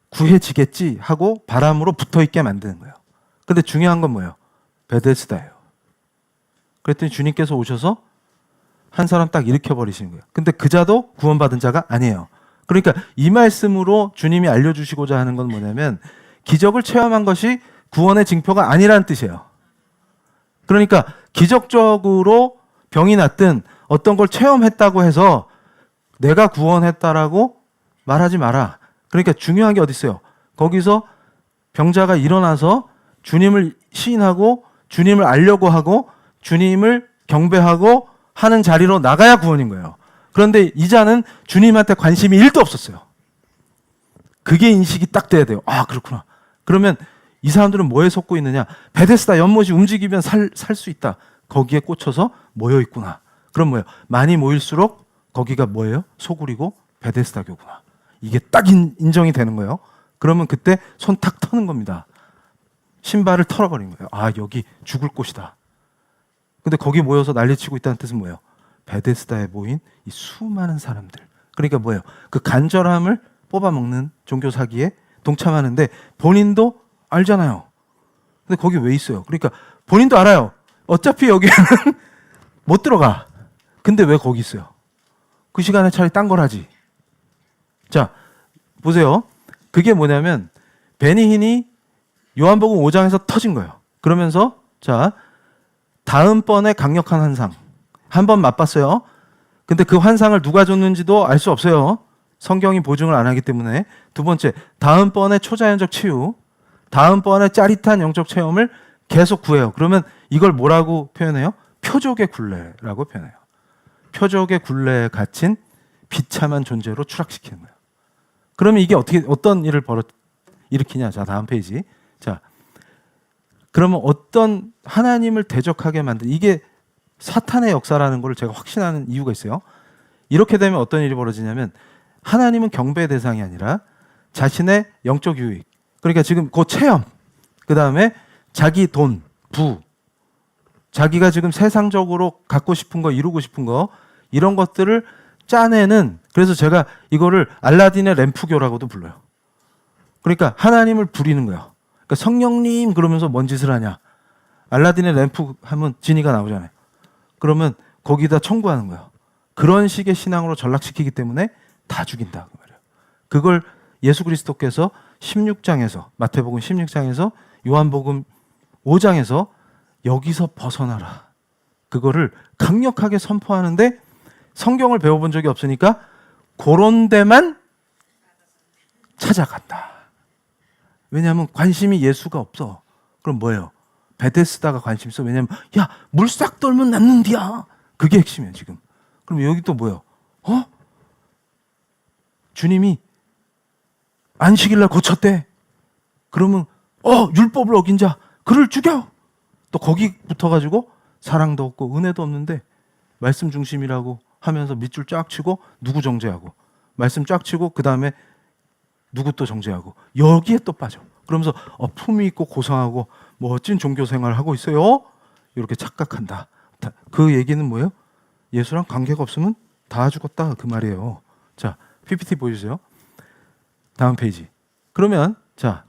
구해지겠지 하고 바람으로 붙어있게 만드는 거예요. 근데 중요한 건 뭐예요? 베데스다예요. 그랬더니 주님께서 오셔서 한 사람 딱 일으켜버리시는 거예요. 근데 그 자도 구원받은 자가 아니에요. 그러니까 이 말씀으로 주님이 알려주시고자 하는 건 뭐냐면 기적을 체험한 것이 구원의 징표가 아니라는 뜻이에요. 그러니까 기적적으로 병이 났든 어떤 걸 체험했다고 해서 내가 구원했다라고 말하지 마라. 그러니까 중요한 게 어디 있어요? 거기서 병자가 일어나서 주님을 시인하고 주님을 알려고 하고 주님을 경배하고 하는 자리로 나가야 구원인 거예요. 그런데 이 자는 주님한테 관심이 1도 없었어요. 그게 인식이 딱 돼야 돼요. 아, 그렇구나. 그러면 이 사람들은 뭐에 속고 있느냐? 베데스다 연못이 움직이면 살 수 있다. 거기에 꽂혀서 모여 있구나. 그럼 뭐예요? 많이 모일수록 거기가 뭐예요? 소굴이고 베데스다 교구나. 이게 딱 인정이 되는 거예요. 그러면 그때 손 탁 터는 겁니다. 신발을 털어버린 거예요. 아, 여기 죽을 곳이다. 근데 거기 모여서 난리치고 있다는 뜻은 뭐예요? 베데스다에 모인 이 수많은 사람들. 그러니까 뭐예요? 그 간절함을 뽑아먹는 종교 사기에 동참하는데 본인도 알잖아요. 근데 거기 왜 있어요? 그러니까 본인도 알아요. 어차피 여기는 못 들어가. 근데 왜 거기 있어요? 그 시간에 차라리 딴 걸 하지. 자, 보세요. 그게 뭐냐면 베니힌이 요한복음 5장에서 터진 거예요. 그러면서 자, 다음번에 강력한 환상. 한 번 맛봤어요. 근데 그 환상을 누가 줬는지도 알 수 없어요. 성경이 보증을 안 하기 때문에. 두 번째, 다음번에 초자연적 치유. 다음번에 짜릿한 영적 체험을 계속 구해요. 그러면 이걸 뭐라고 표현해요? 표적의 굴레라고 표현해요. 표적의 굴레에 갇힌 비참한 존재로 추락시키는 거예요. 그러면 이게 어떤 일을 일으키냐? 자, 다음 페이지. 자, 그러면 어떤 하나님을 대적하게 만든 이게 사탄의 역사라는 걸 제가 확신하는 이유가 있어요. 이렇게 되면 어떤 일이 벌어지냐면 하나님은 경배의 대상이 아니라 자신의 영적 유익. 그러니까 지금 그 체험, 그 다음에 자기 돈, 부, 자기가 지금 세상적으로 갖고 싶은 거, 이루고 싶은 거 이런 것들을 짜내는, 그래서 제가 이거를 알라딘의 램프교라고도 불러요. 그러니까 하나님을 부리는 거예요. 그러니까 성령님 그러면서 뭔 짓을 하냐. 알라딘의 램프 하면 지니가 나오잖아요. 그러면 거기다 청구하는 거예요. 그런 식의 신앙으로 전락시키기 때문에 다 죽인다 그 말이에요. 그걸 예수 그리스도께서 16장에서 마태복음 16장에서 요한복음 5장에서 여기서 벗어나라. 그거를 강력하게 선포하는데 성경을 배워본 적이 없으니까 그런 데만 찾아간다. 왜냐하면 관심이 예수가 없어. 그럼 뭐예요? 베데스다가 관심 있어. 왜냐하면 야, 물 싹 떨면 낫는디야. 그게 핵심이에요 지금. 그럼 여기 또 뭐예요? 주님이 안식일날 고쳤대. 그러면 율법을 어긴 자 그를 죽여. 또 거기 붙어가지고 사랑도 없고 은혜도 없는데 말씀 중심이라고 하면서 밑줄 쫙 치고 누구 정죄하고 말씀 쫙 치고 그 다음에 누구 또 정죄하고 여기에 또 빠져. 그러면서 품위 있고 고상하고 멋진 종교 생활을 하고 있어요. 이렇게 착각한다. 그 얘기는 뭐예요? 예수랑 관계가 없으면 다 죽었다 그 말이에요. 자, PPT 보여주세요. 다음 페이지. 그러면 자,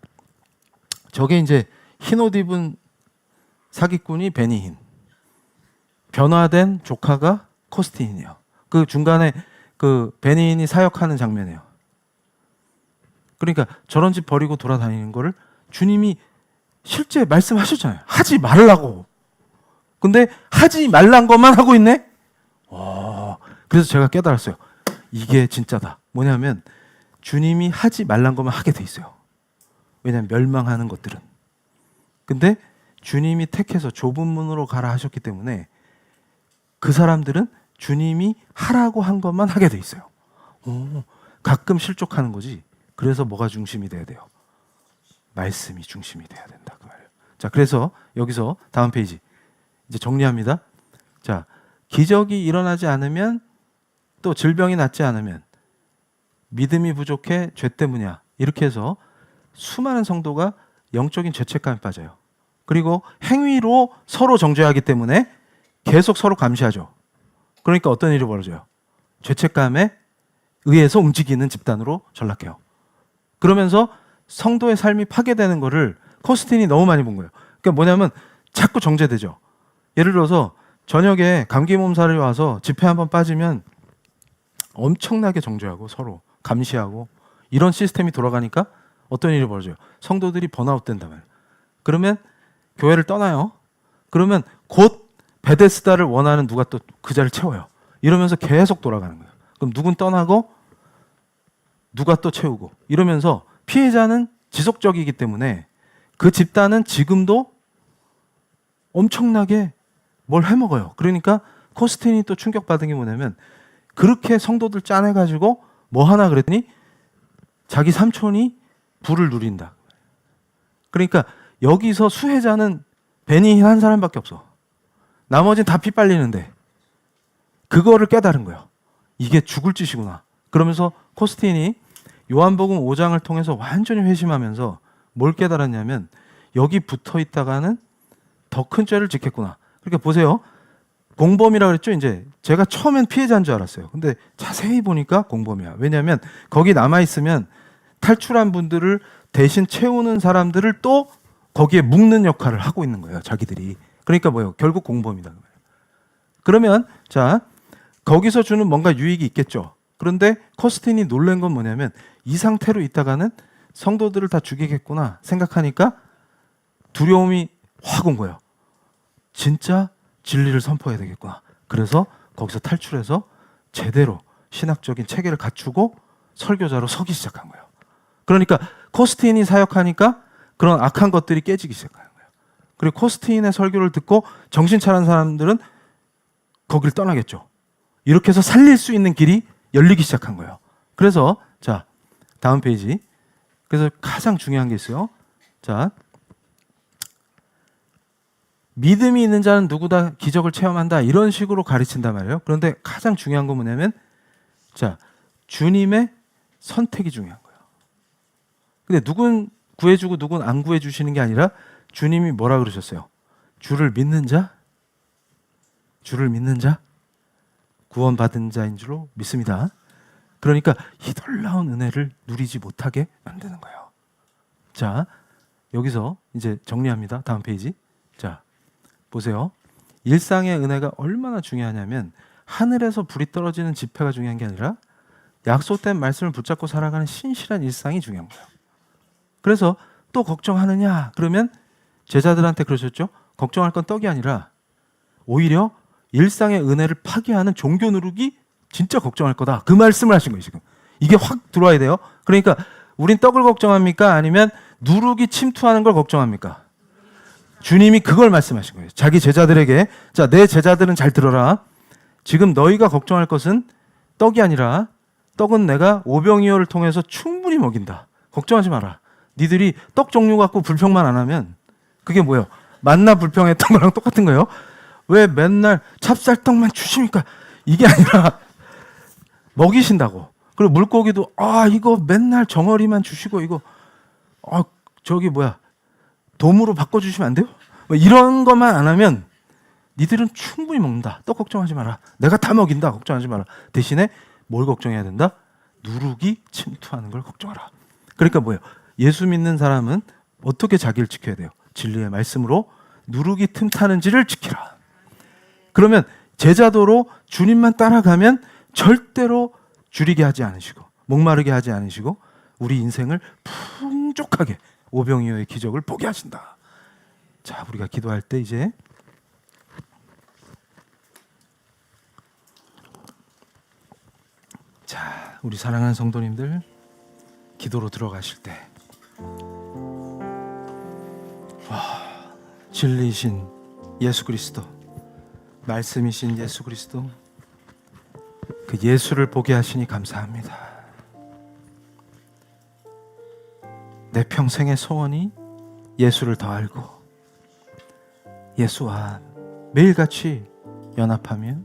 저게 이제 흰옷 입은 사기꾼이 베니힌, 변화된 조카가 코스틴이에요. 그 중간에 그 베니힌이 사역하는 장면이에요. 그러니까 저런 집 버리고 돌아다니는 거를 주님이 실제 말씀하셨잖아요. 하지 말라고. 근데 하지 말란 것만 하고 있네. 그래서 제가 깨달았어요. 이게 진짜다. 뭐냐면 주님이 하지 말란 것만 하게 돼 있어요. 왜냐하면 멸망하는 것들은. 근데 주님이 택해서 좁은 문으로 가라 하셨기 때문에 그 사람들은 주님이 하라고 한 것만 하게 돼 있어요. 가끔 실족하는 거지. 그래서 뭐가 중심이 돼야 돼요? 말씀이 중심이 돼야 된다 그 말이에요. 자, 그래서 여기서 다음 페이지 이제 정리합니다. 자, 기적이 일어나지 않으면 또 질병이 낫지 않으면 믿음이 부족해 죄 때문이야. 이렇게 해서 수많은 성도가 영적인 죄책감에 빠져요. 그리고 행위로 서로 정죄하기 때문에 계속 서로 감시하죠. 그러니까 어떤 일이 벌어져요? 죄책감에 의해서 움직이는 집단으로 전락해요. 그러면서 성도의 삶이 파괴되는 거를 코스틴이 너무 많이 본 거예요. 그러니까 뭐냐면 자꾸 정죄되죠. 예를 들어서 저녁에 감기 몸살이 와서 집회 한번 빠지면 엄청나게 정죄하고 서로 감시하고 이런 시스템이 돌아가니까 어떤 일이 벌어져요? 성도들이 번아웃 된단 말이에요. 그러면 교회를 떠나요. 그러면 곧 베데스다를 원하는 누가 또 그 자리를 채워요. 이러면서 계속 돌아가는 거예요. 그럼 누군 떠나고 누가 또 채우고 이러면서 피해자는 지속적이기 때문에 그 집단은 지금도 엄청나게 뭘 해먹어요. 그러니까 코스틴이 또 충격받은 게 뭐냐면 그렇게 성도들 짜내가지고 뭐 하나 그랬더니 자기 삼촌이 부를 누린다. 그러니까 여기서 수혜자는 베니 한 사람밖에 없어. 나머지는 다 피 빨리는데 그거를 깨달은 거예요. 이게 죽을 짓이구나. 그러면서 코스틴이 요한복음 5장을 통해서 완전히 회심하면서 뭘 깨달았냐면 여기 붙어 있다가는 더 큰 죄를 짓겠구나. 그러니까 보세요. 공범이라 그랬죠. 이제 제가 처음엔 피해자인 줄 알았어요. 근데 자세히 보니까 공범이야. 왜냐하면 거기 남아 있으면 탈출한 분들을 대신 채우는 사람들을 또 거기에 묶는 역할을 하고 있는 거예요. 자기들이. 그러니까 뭐예요? 결국 공범이다. 그러면 자 거기서 주는 뭔가 유익이 있겠죠. 그런데 커스틴이 놀란 건 뭐냐면 이 상태로 있다가는 성도들을 다 죽이겠구나 생각하니까 두려움이 확 온 거예요. 진짜 진리를 선포해야 되겠구나. 그래서 거기서 탈출해서 제대로 신학적인 체계를 갖추고 설교자로 서기 시작한 거예요. 그러니까 코스틴이 사역하니까 그런 악한 것들이 깨지기 시작하는 거예요. 그리고 코스틴의 설교를 듣고 정신 차린 사람들은 거기를 떠나겠죠. 이렇게 해서 살릴 수 있는 길이 열리기 시작한 거예요. 그래서 자 다음 페이지. 그래서 가장 중요한 게 있어요. 자 믿음이 있는 자는 누구다 기적을 체험한다 이런 식으로 가르친단 말이에요. 그런데 가장 중요한 건 뭐냐면 자 주님의 선택이 중요한 거예요. 근데 누군 구해주고 누군 안 구해주시는 게 아니라 주님이 뭐라 그러셨어요? 주를 믿는 자 구원받은 자인 줄로 믿습니다. 그러니까 이 놀라운 은혜를 누리지 못하게 만드는 거예요. 자 여기서 이제 정리합니다. 다음 페이지. 자 보세요. 일상의 은혜가 얼마나 중요하냐면 하늘에서 불이 떨어지는 지폐가 중요한 게 아니라 약속된 말씀을 붙잡고 살아가는 신실한 일상이 중요한 거예요. 그래서 또 걱정하느냐? 그러면 제자들한테 그러셨죠. 걱정할 건 떡이 아니라 오히려 일상의 은혜를 파괴하는 종교 누룩이 진짜 걱정할 거다. 그 말씀을 하신 거예요. 지금 이게 확 들어와야 돼요. 그러니까 우린 떡을 걱정합니까? 아니면 누룩이 침투하는 걸 걱정합니까? 주님이 그걸 말씀하신 거예요. 자기 제자들에게 자, 내 제자들은 잘 들어라. 지금 너희가 걱정할 것은 떡이 아니라 떡은 내가 오병이어를 통해서 충분히 먹인다. 걱정하지 마라. 니들이 떡 종류 갖고 불평만 안 하면 그게 뭐예요? 만나 불평했던 거랑 똑같은 거예요. 왜 맨날 찹쌀떡만 주십니까? 이게 아니라 먹이신다고. 그리고 물고기도 이거 맨날 정어리만 주시고 이거 저기 돔으로 바꿔주시면 안 돼요? 이런 것만 안 하면 니들은 충분히 먹는다. 떡 걱정하지 마라. 내가 다 먹인다. 걱정하지 마라. 대신에 뭘 걱정해야 된다? 누룩이 침투하는 걸 걱정하라. 그러니까 뭐예요? 예수 믿는 사람은 어떻게 자기를 지켜야 돼요? 진리의 말씀으로 누룩이 틈타는지를 지키라. 그러면 제자도로 주님만 따라가면 절대로 줄이게 하지 않으시고 목마르게 하지 않으시고 우리 인생을 풍족하게 오병이어의 기적을 보게 하신다. 자, 우리가 기도할 때 이제 자, 우리 사랑하는 성도님들 기도로 들어가실 때 진리이신 예수 그리스도, 말씀이신 예수 그리스도, 그 예수를 보게 하시니 감사합니다. 내 평생의 소원이 예수를 더 알고 예수와 매일같이 연합하며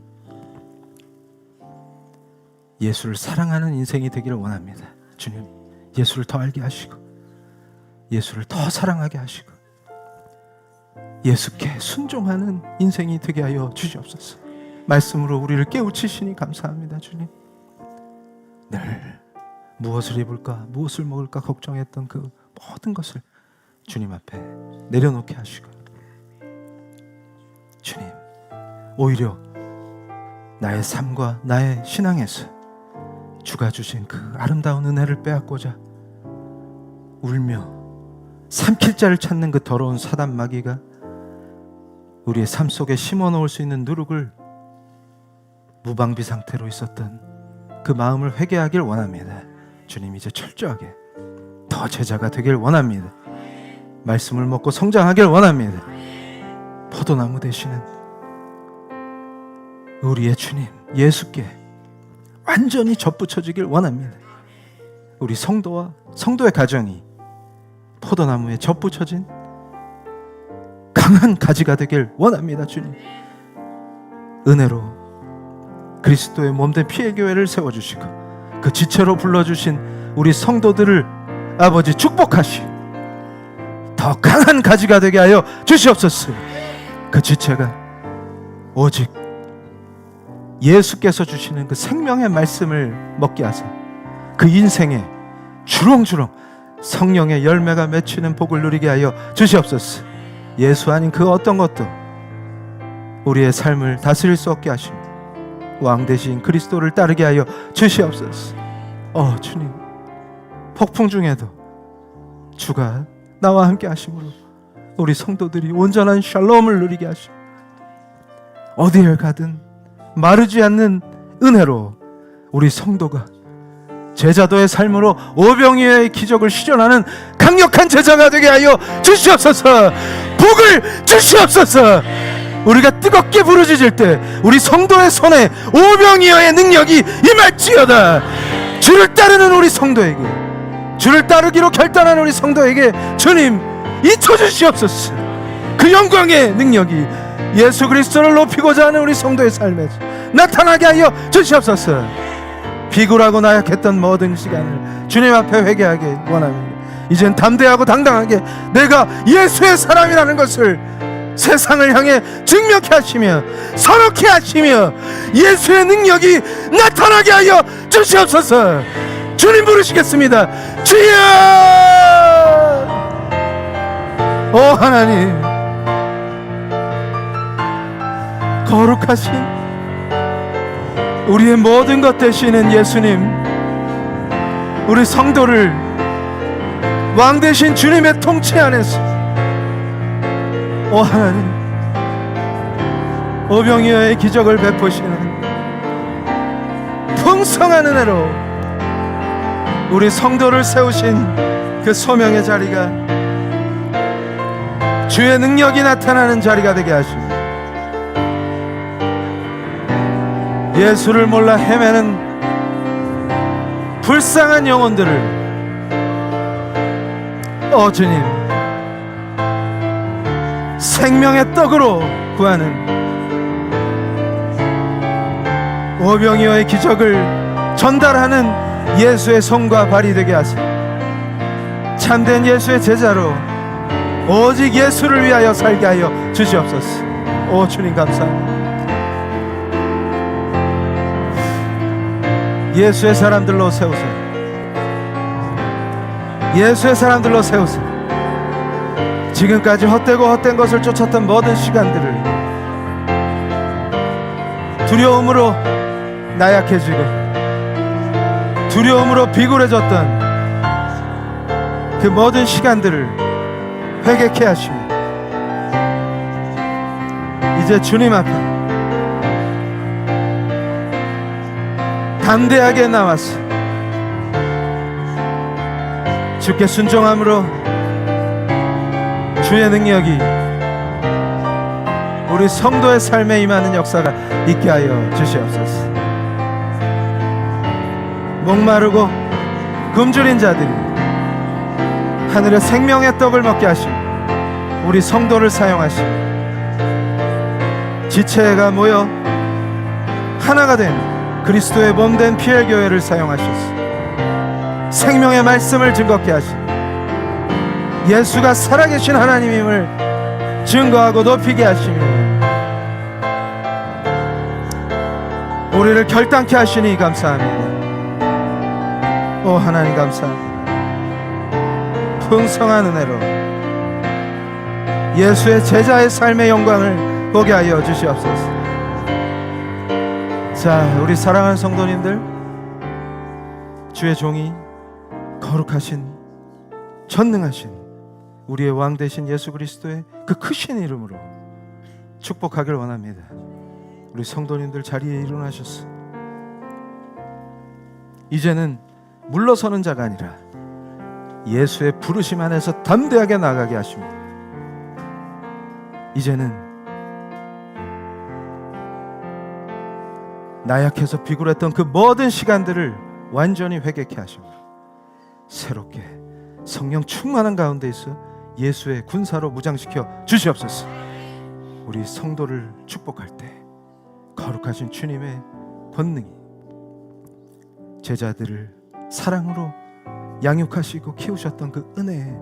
예수를 사랑하는 인생이 되기를 원합니다. 주님, 예수를 더 알게 하시고 예수를 더 사랑하게 하시고 예수께 순종하는 인생이 되게 하여 주시옵소서. 말씀으로 우리를 깨우치시니 감사합니다. 주님, 늘 무엇을 입을까 무엇을 먹을까 걱정했던 그 모든 것을 주님 앞에 내려놓게 하시고 주님, 오히려 나의 삶과 나의 신앙에서 주가 주신 그 아름다운 은혜를 빼앗고자 울며 삼킬 자를 찾는 그 더러운 사단 마귀가 우리의 삶 속에 심어놓을 수 있는 누룩을 무방비 상태로 있었던 그 마음을 회개하길 원합니다. 주님, 이제 철저하게 더 제자가 되길 원합니다. 말씀을 먹고 성장하길 원합니다. 포도나무 되시는 우리의 주님 예수께 완전히 접붙여지길 원합니다. 우리 성도와 성도의 가정이 포도나무에 접붙여진 강한 가지가 되길 원합니다. 주님, 은혜로 그리스도의 몸된 피의 교회를 세워주시고 그 지체로 불러주신 우리 성도들을 아버지 축복하시고 더 강한 가지가 되게 하여 주시옵소서. 그 지체가 오직 예수께서 주시는 그 생명의 말씀을 먹게 하세요. 그 인생에 주렁주렁 성령의 열매가 맺히는 복을 누리게 하여 주시옵소서. 예수 아닌 그 어떤 것도 우리의 삶을 다스릴 수 없게 하시며 왕 대신 그리스도를 따르게 하여 주시옵소서. 주님, 폭풍 중에도 주가 나와 함께 하심으로 우리 성도들이 온전한 샬롬을 누리게 하시고 어디를 가든 마르지 않는 은혜로 우리 성도가 제자도의 삶으로 오병이어의 기적을 실현하는 강력한 제자가 되게 하여 주시옵소서. 복을 주시옵소서. 우리가 뜨겁게 부르짖을 때 우리 성도의 손에 오병이어의 능력이 임할지어다. 주를 따르는 우리 성도에게, 주를 따르기로 결단한 우리 성도에게 주님 잊혀주시옵소서. 그 영광의 능력이 예수 그리스도를 높이고자 하는 우리 성도의 삶에서 나타나게 하여 주시옵소서. 비굴하고 나약했던 모든 시간을 주님 앞에 회개하게 원합니다. 이젠 담대하고 당당하게 내가 예수의 사람이라는 것을 세상을 향해 증명케 하시며 선언케 하시며 예수의 능력이 나타나게 하여 주시옵소서. 주님 부르시겠습니다. 주여! 오 하나님, 거룩하신 우리의 모든 것 되시는 예수님, 우리 성도를 왕 되신 주님의 통치 안에서 오 하나님, 오병이어의 기적을 베푸시는 풍성한 은혜로 우리 성도를 세우신 그 소명의 자리가 주의 능력이 나타나는 자리가 되게 하시고 예수를 몰라 헤매는 불쌍한 영혼들을 주님 생명의 떡으로 구하는 오병이어의 기적을 전달하는 예수의 손과 발이 되게 하시고 참된 예수의 제자로 오직 예수를 위하여 살게 하여 주시옵소서. 오 주님 감사합니다. 예수의 사람들로 세우세요. 예수의 사람들로 세우세요. 지금까지 헛되고 헛된 것을 쫓았던 모든 시간들을 두려움으로 나약해지고 두려움으로 비굴해졌던 그 모든 시간들을 회개케 하시며 이제 주님 앞에 담대하게 나와서 주께 순종함으로 주의 능력이 우리 성도의 삶에 임하는 역사가 있게 하여 주시옵소서. 목마르고 굶주린 자들이 하늘의 생명의 떡을 먹게 하시고 우리 성도를 사용하시고 지체가 모여 하나가 된 그리스도의 몸된 피의 교회를 사용하셔서 생명의 말씀을 증거케 하시고 예수가 살아계신 하나님임을 증거하고 높이게 하시며 우리를 결단케 하시니 감사합니다. 오 하나님 감사합니다. 풍성한 은혜로 예수의 제자의 삶의 영광을 보게 하여 주시옵소서. 자, 우리 사랑하는 성도님들, 주의 종이 거룩하신 전능하신 우리의 왕 되신 예수 그리스도의 그 크신 이름으로 축복하길 원합니다. 우리 성도님들 자리에 일어나셔서 이제는 물러서는 자가 아니라 예수의 부르심 안에서 담대하게 나가게 하십니다. 이제는 나약해서 비굴했던 그 모든 시간들을 완전히 회개케 하시고 새롭게 성령 충만한 가운데 있어 예수의 군사로 무장시켜 주시옵소서. 우리 성도를 축복할 때 거룩하신 주님의 권능이 제자들을 사랑으로 양육하시고 키우셨던 그 은혜에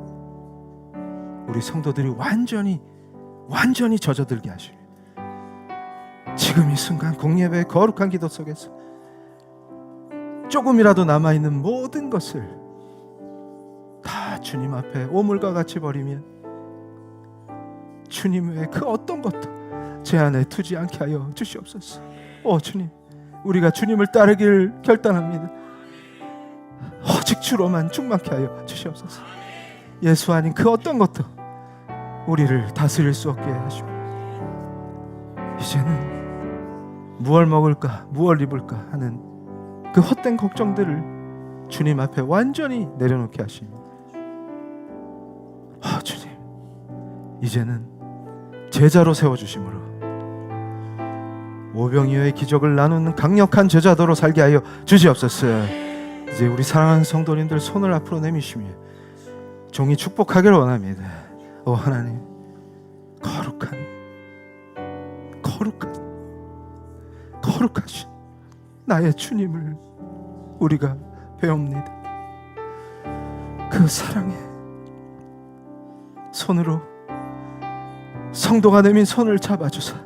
우리 성도들이 완전히 젖어들게 하시며 지금 이 순간 공예배의 거룩한 기도 속에서 조금이라도 남아있는 모든 것을 다 주님 앞에 오물과 같이 버리면 주님 외에 그 어떤 것도 제 안에 두지 않게 하여 주시옵소서. 오 주님, 우리가 주님을 따르기를 결단합니다. 오직 주로만 충만케 하여 주시옵소서. 예수 아닌 그 어떤 것도 우리를 다스릴 수 없게 하시고 이제는 무얼 먹을까 무얼 입을까 하는 그 헛된 걱정들을 주님 앞에 완전히 내려놓게 하시며 주님, 이제는 제자로 세워주심으로 오병이어의 기적을 나누는 강력한 제자도로 살게 하여 주시옵소서. 이제 우리 사랑하는 성도님들 손을 앞으로 내미시며 종이 축복하기를 원합니다. 오 하나님, 거룩하신 나의 주님을 우리가 배웁니다. 그 사랑의 손으로 성도가 내민 손을 잡아주사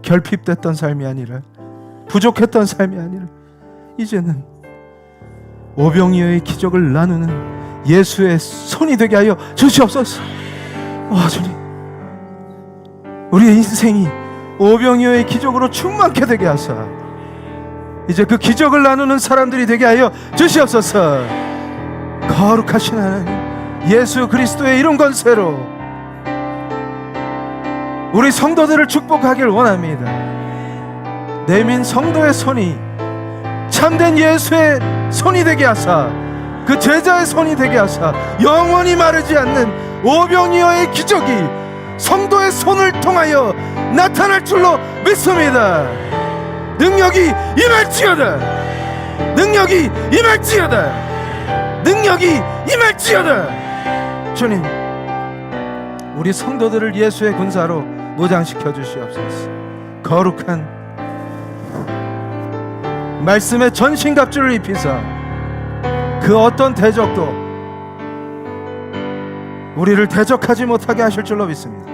결핍됐던 삶이 아니라 부족했던 삶이 아니라 이제는 오병이어의 기적을 나누는 예수의 손이 되게 하여 주시옵소서. 주님, 우리의 인생이 오병이어의 기적으로 충만케 되게 하사 이제 그 기적을 나누는 사람들이 되게 하여 주시옵소서. 거룩하신 하나님, 예수 그리스도의 이름 권세로 우리 성도들을 축복하길 원합니다. 내민 성도의 손이 참된 예수의 손이 되게 하사 그 제자의 손이 되게 하사 영원히 마르지 않는 오병이어의 기적이 성도의 손을 통하여 나타날 줄로 믿습니다. 능력이 임할지어다. 능력이 임할지어다. 능력이 임할지어다. 주님, 우리 성도들을 예수의 군사로 무장시켜 주시옵소서. 거룩한 말씀의 전신갑주를 입히사 그 어떤 대적도 우리를 대적하지 못하게 하실 줄로 믿습니다.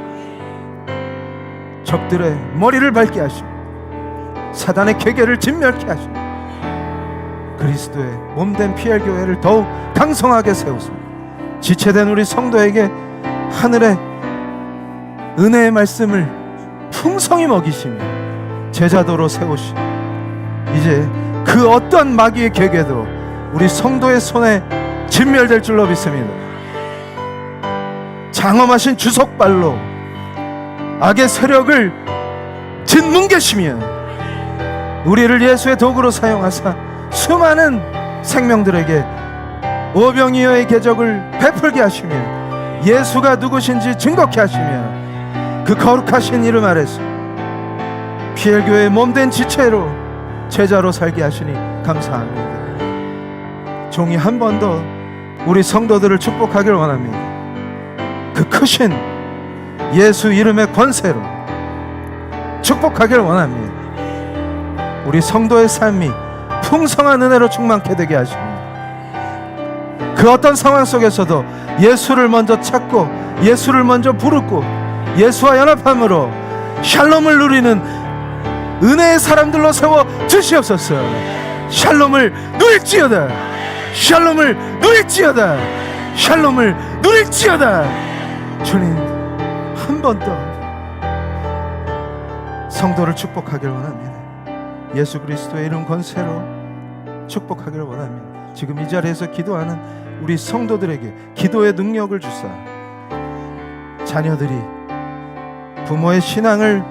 적들의 머리를 밟게 하시고 사단의 계계를 진멸케 하시고 그리스도의 몸된 PL교회를 더욱 강성하게 세우사 지체된 우리 성도에게 하늘의 은혜의 말씀을 풍성히 먹이시며 제자도로 세우시고 이제 그 어떤 마귀의 계계도 우리 성도의 손에 진멸될 줄로 믿습니다. 장엄하신 주석발로 악의 세력을 짓뭉개시며 우리를 예수의 도구로 사용하사 수많은 생명들에게 오병이어의 기적을 베풀게 하시며 예수가 누구신지 증거케 하시며 그 거룩하신 이름 아래서 PL교회의 몸된 지체로 제자로 살게 하시니 감사합니다. 종이 한 번 더 우리 성도들을 축복하길 원합니다. 그 크신 예수 이름의 권세로 축복하길 원합니다. 우리 성도의 삶이 풍성한 은혜로 충만케 되게 하시며 그 어떤 상황 속에서도 예수를 먼저 찾고 예수를 먼저 부르고 예수와 연합함으로 샬롬을 누리는 은혜의 사람들로 세워 주시옵소서. 샬롬을 누릴지어다. 샬롬을 누릴지어다. 샬롬을 누릴지어다. 주님, 한 번 더 성도를 축복하길 원합니다. 예수 그리스도의 이름 권세로 축복하기를 원합니다. 지금 이 자리에서 기도하는 우리 성도들에게 기도의 능력을 주사 자녀들이 부모의 신앙을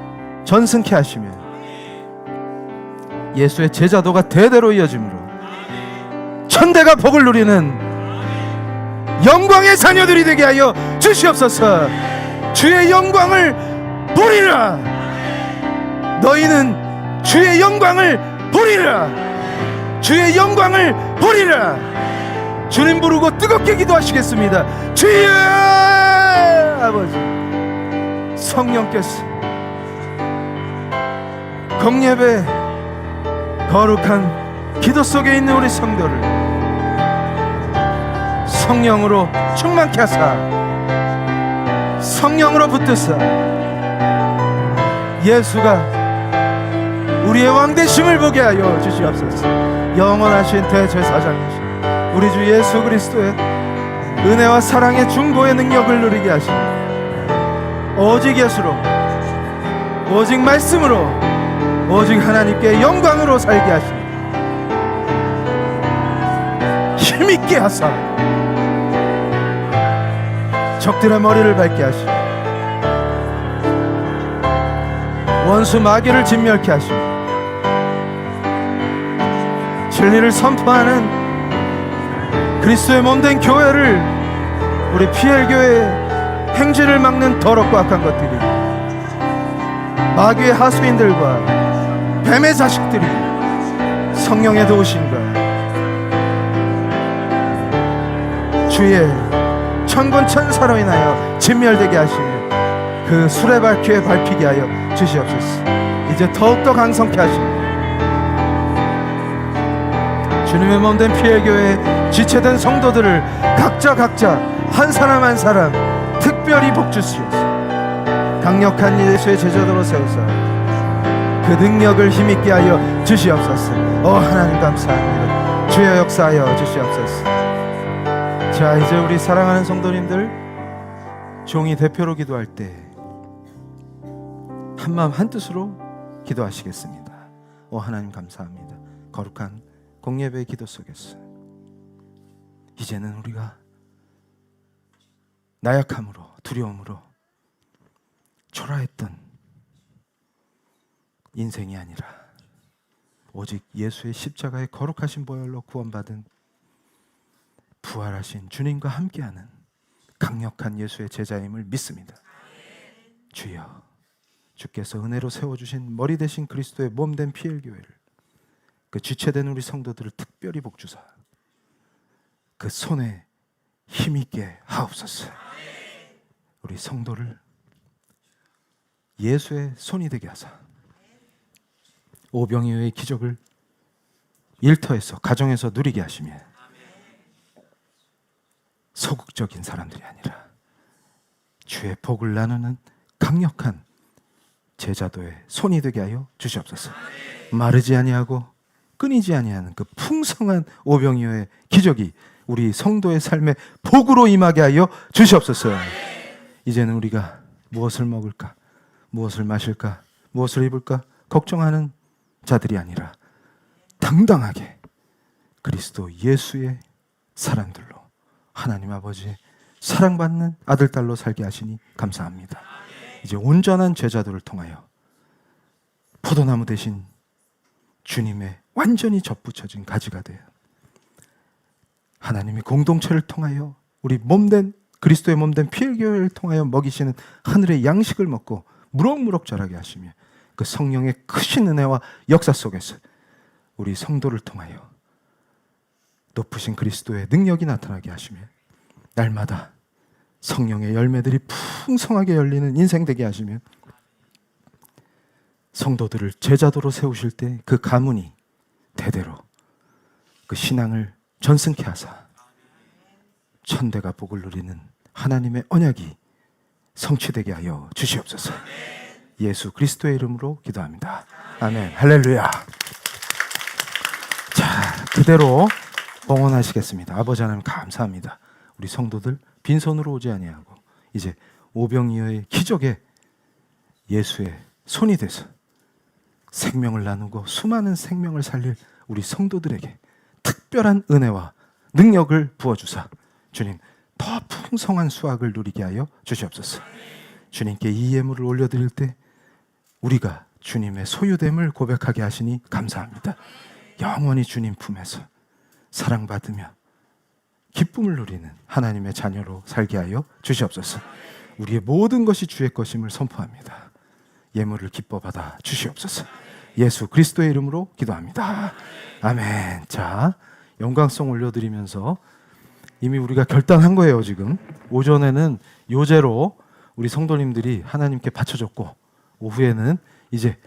전승케 하시며 예수의 제자도가 대대로 이어짐으로 천대가 복을 누리는 영광의 자녀들이 되게 하여 주시옵소서. 주의 영광을 보리라. 너희는 주의 영광을 보리라. 주의 영광을 보리라. 주님 부르고 뜨겁게 기도하시겠습니다. 주여! 아버지, 성령께서 공예배 거룩한 기도 속에 있는 우리 성도를 성령으로 충만케 하사 성령으로 붙드사 예수가 우리의 왕되심을 보게 하여 주시옵소서. 영원하신 대제사장이신 우리 주 예수 그리스도의 은혜와 사랑의 중보의 능력을 누리게 하시니 오직 예수로, 오직 말씀으로, 오직 하나님께 영광으로 살게 하시니 힘있게 하사 적들의 머리를 밟게 하시니 원수 마귀를 진멸케 하시니 진리를 선포하는 그리스도의 몸된 교회를, 우리 PL교회의 행진을 막는 더럽고 악한 것들이, 마귀의 하수인들과 뱀의 자식들이 성령의 도우심과 주의 천군 천사로 인하여 진멸되게 하시며 그 수레바퀴에 밟히게 하여 주시옵소서. 이제 더욱더 강성케 하시며 주님의 몸된 PL교회에 지체된 성도들을 각자 한 사람 한 사람 특별히 복주시옵소서. 강력한 예수의 제자도로 세우사 그 능력을 힘있게 하여 주시옵소서. 하나님 감사합니다. 주여 역사하여 주시옵소서. 자, 이제 우리 사랑하는 성도님들, 종이 대표로 기도할 때 한마음 한뜻으로 기도하시겠습니다. 하나님 감사합니다. 거룩한 공예배의 기도 속에서 이제는 우리가 나약함으로, 두려움으로 초라했던 인생이 아니라 오직 예수의 십자가의 거룩하신 보혈로 구원받은 부활하신 주님과 함께하는 강력한 예수의 제자임을 믿습니다. 주여, 주께서 은혜로 세워주신 머리 대신 그리스도의 몸된 PL교회를, 그 지체된 우리 성도들을 특별히 복주사 그 손에 힘있게 하옵소서. 우리 성도를 예수의 손이 되게 하사 오병이어의 기적을 일터에서, 가정에서 누리게 하시며 소극적인 사람들이 아니라 주의 복을 나누는 강력한 제자도의 손이 되게 하여 주시옵소서. 마르지 아니하고 끊이지 아니하는 그 풍성한 오병이어의 기적이 우리 성도의 삶에 복으로 임하게 하여 주시옵소서. 이제는 우리가 무엇을 먹을까, 무엇을 마실까, 무엇을 입을까 걱정하는 자들이 아니라 당당하게 그리스도 예수의 사람들로 하나님 아버지의 사랑받는 아들, 딸로 살게 하시니 감사합니다. 이제 온전한 제자도를 통하여 포도나무 대신 주님의 완전히 접붙여진 가지가 되어 하나님이 공동체를 통하여 우리 몸된 그리스도의 몸된 PL교회를 통하여 먹이시는 하늘의 양식을 먹고 무럭무럭 자라게 하시며 그 성령의 크신 은혜와 역사 속에서 우리 성도를 통하여 높으신 그리스도의 능력이 나타나게 하시며 날마다 성령의 열매들이 풍성하게 열리는 인생 되게 하시며 성도들을 제자도로 세우실 때 그 가문이 대대로 그 신앙을 전승케 하사 천대가 복을 누리는 하나님의 언약이 성취되게 하여 주시옵소서. 예수 그리스도의 이름으로 기도합니다. 아멘. 할렐루야. 자, 그대로 봉헌하시겠습니다. 아버지 하나님 감사합니다. 우리 성도들 빈손으로 오지 아니하고 이제 오병이어의 기적에 예수의 손이 돼서 생명을 나누고 수많은 생명을 살릴 우리 성도들에게 특별한 은혜와 능력을 부어주사 주님 더 풍성한 수확을 누리게 하여 주시옵소서. 주님께 이 예물을 올려드릴 때 우리가 주님의 소유됨을 고백하게 하시니 감사합니다. 영원히 주님 품에서 사랑받으며 기쁨을 누리는 하나님의 자녀로 살게 하여 주시옵소서. 우리의 모든 것이 주의 것임을 선포합니다. 예물을 기뻐 받아 주시옵소서. 예수 그리스도의 이름으로 기도합니다. 아멘. 자, 영광송 올려드리면서 이미 우리가 결단한 거예요. 지금 오전에는 요제로 우리 성도님들이 하나님께 바쳐줬고, 오후에는 이제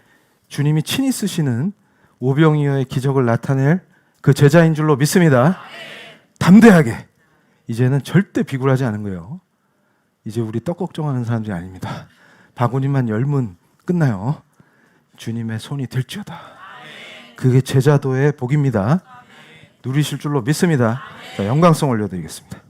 주님이 친히 쓰시는 오병이어의 기적을 나타낼 그 제자인 줄로 믿습니다. 담대하게 이제는 절대 비굴하지 않은 거예요. 이제 우리 떡 걱정하는 사람들이 아닙니다. 바구니만 열면 끝나요. 주님의 손이 될지어다. 그게 제자도의 복입니다. 누리실 줄로 믿습니다. 자, 영광송 올려드리겠습니다.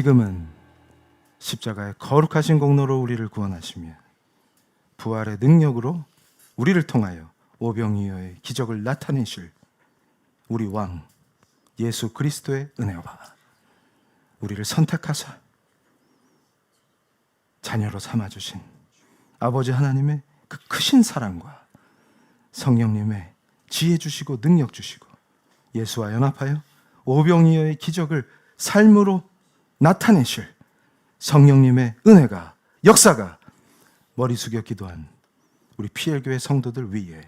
지금은 십자가의 거룩하신 공로로 우리를 구원하시며 부활의 능력으로 우리를 통하여 오병이어의 기적을 나타내실 우리 왕 예수 그리스도의 은혜와 우리를 선택하사 자녀로 삼아주신 아버지 하나님의 그 크신 사랑과 성령님의 지혜 주시고 능력 주시고 예수와 연합하여 오병이어의 기적을 삶으로 나타내실 성령님의 은혜가, 역사가 머리 숙여 기도한 우리 PL교회 성도들 위에,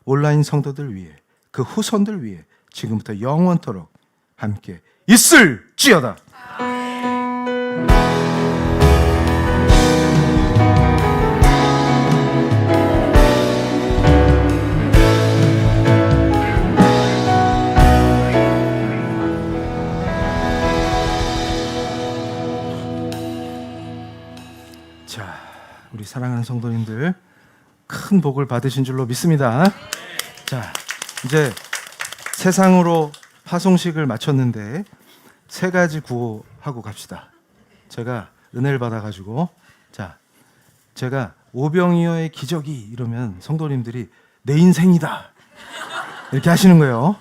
온라인 성도들 위에, 그 후손들 위에 지금부터 영원토록 함께 있을지어다. 자, 우리 사랑하는 성도님들 큰 복을 받으신 줄로 믿습니다. 자, 이제 세상으로 파송식을 마쳤는데 세 가지 구호하고 갑시다. 제가 은혜를 받아가지고, 자, 제가 오병이어의 기적이 이러면 성도님들이 내 인생이다 이렇게 하시는 거예요.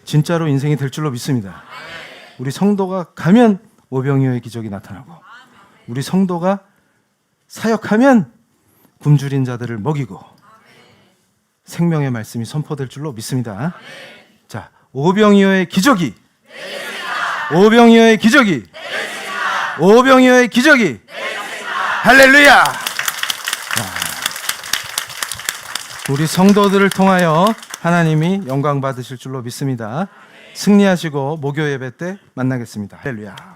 진짜로 인생이 될 줄로 믿습니다. 우리 성도가 가면 오병이어의 기적이 나타나고, 우리 성도가 사역하면 굶주린 자들을 먹이고 생명의 말씀이 선포될 줄로 믿습니다. 자, 오병이어의 기적이, 오병이어의 기적이, 오병이어의 기적이, 할렐루야! 우리 성도들을 통하여 하나님이 영광 받으실 줄로 믿습니다. 승리하시고 목요 예배 때 만나겠습니다. 할렐루야!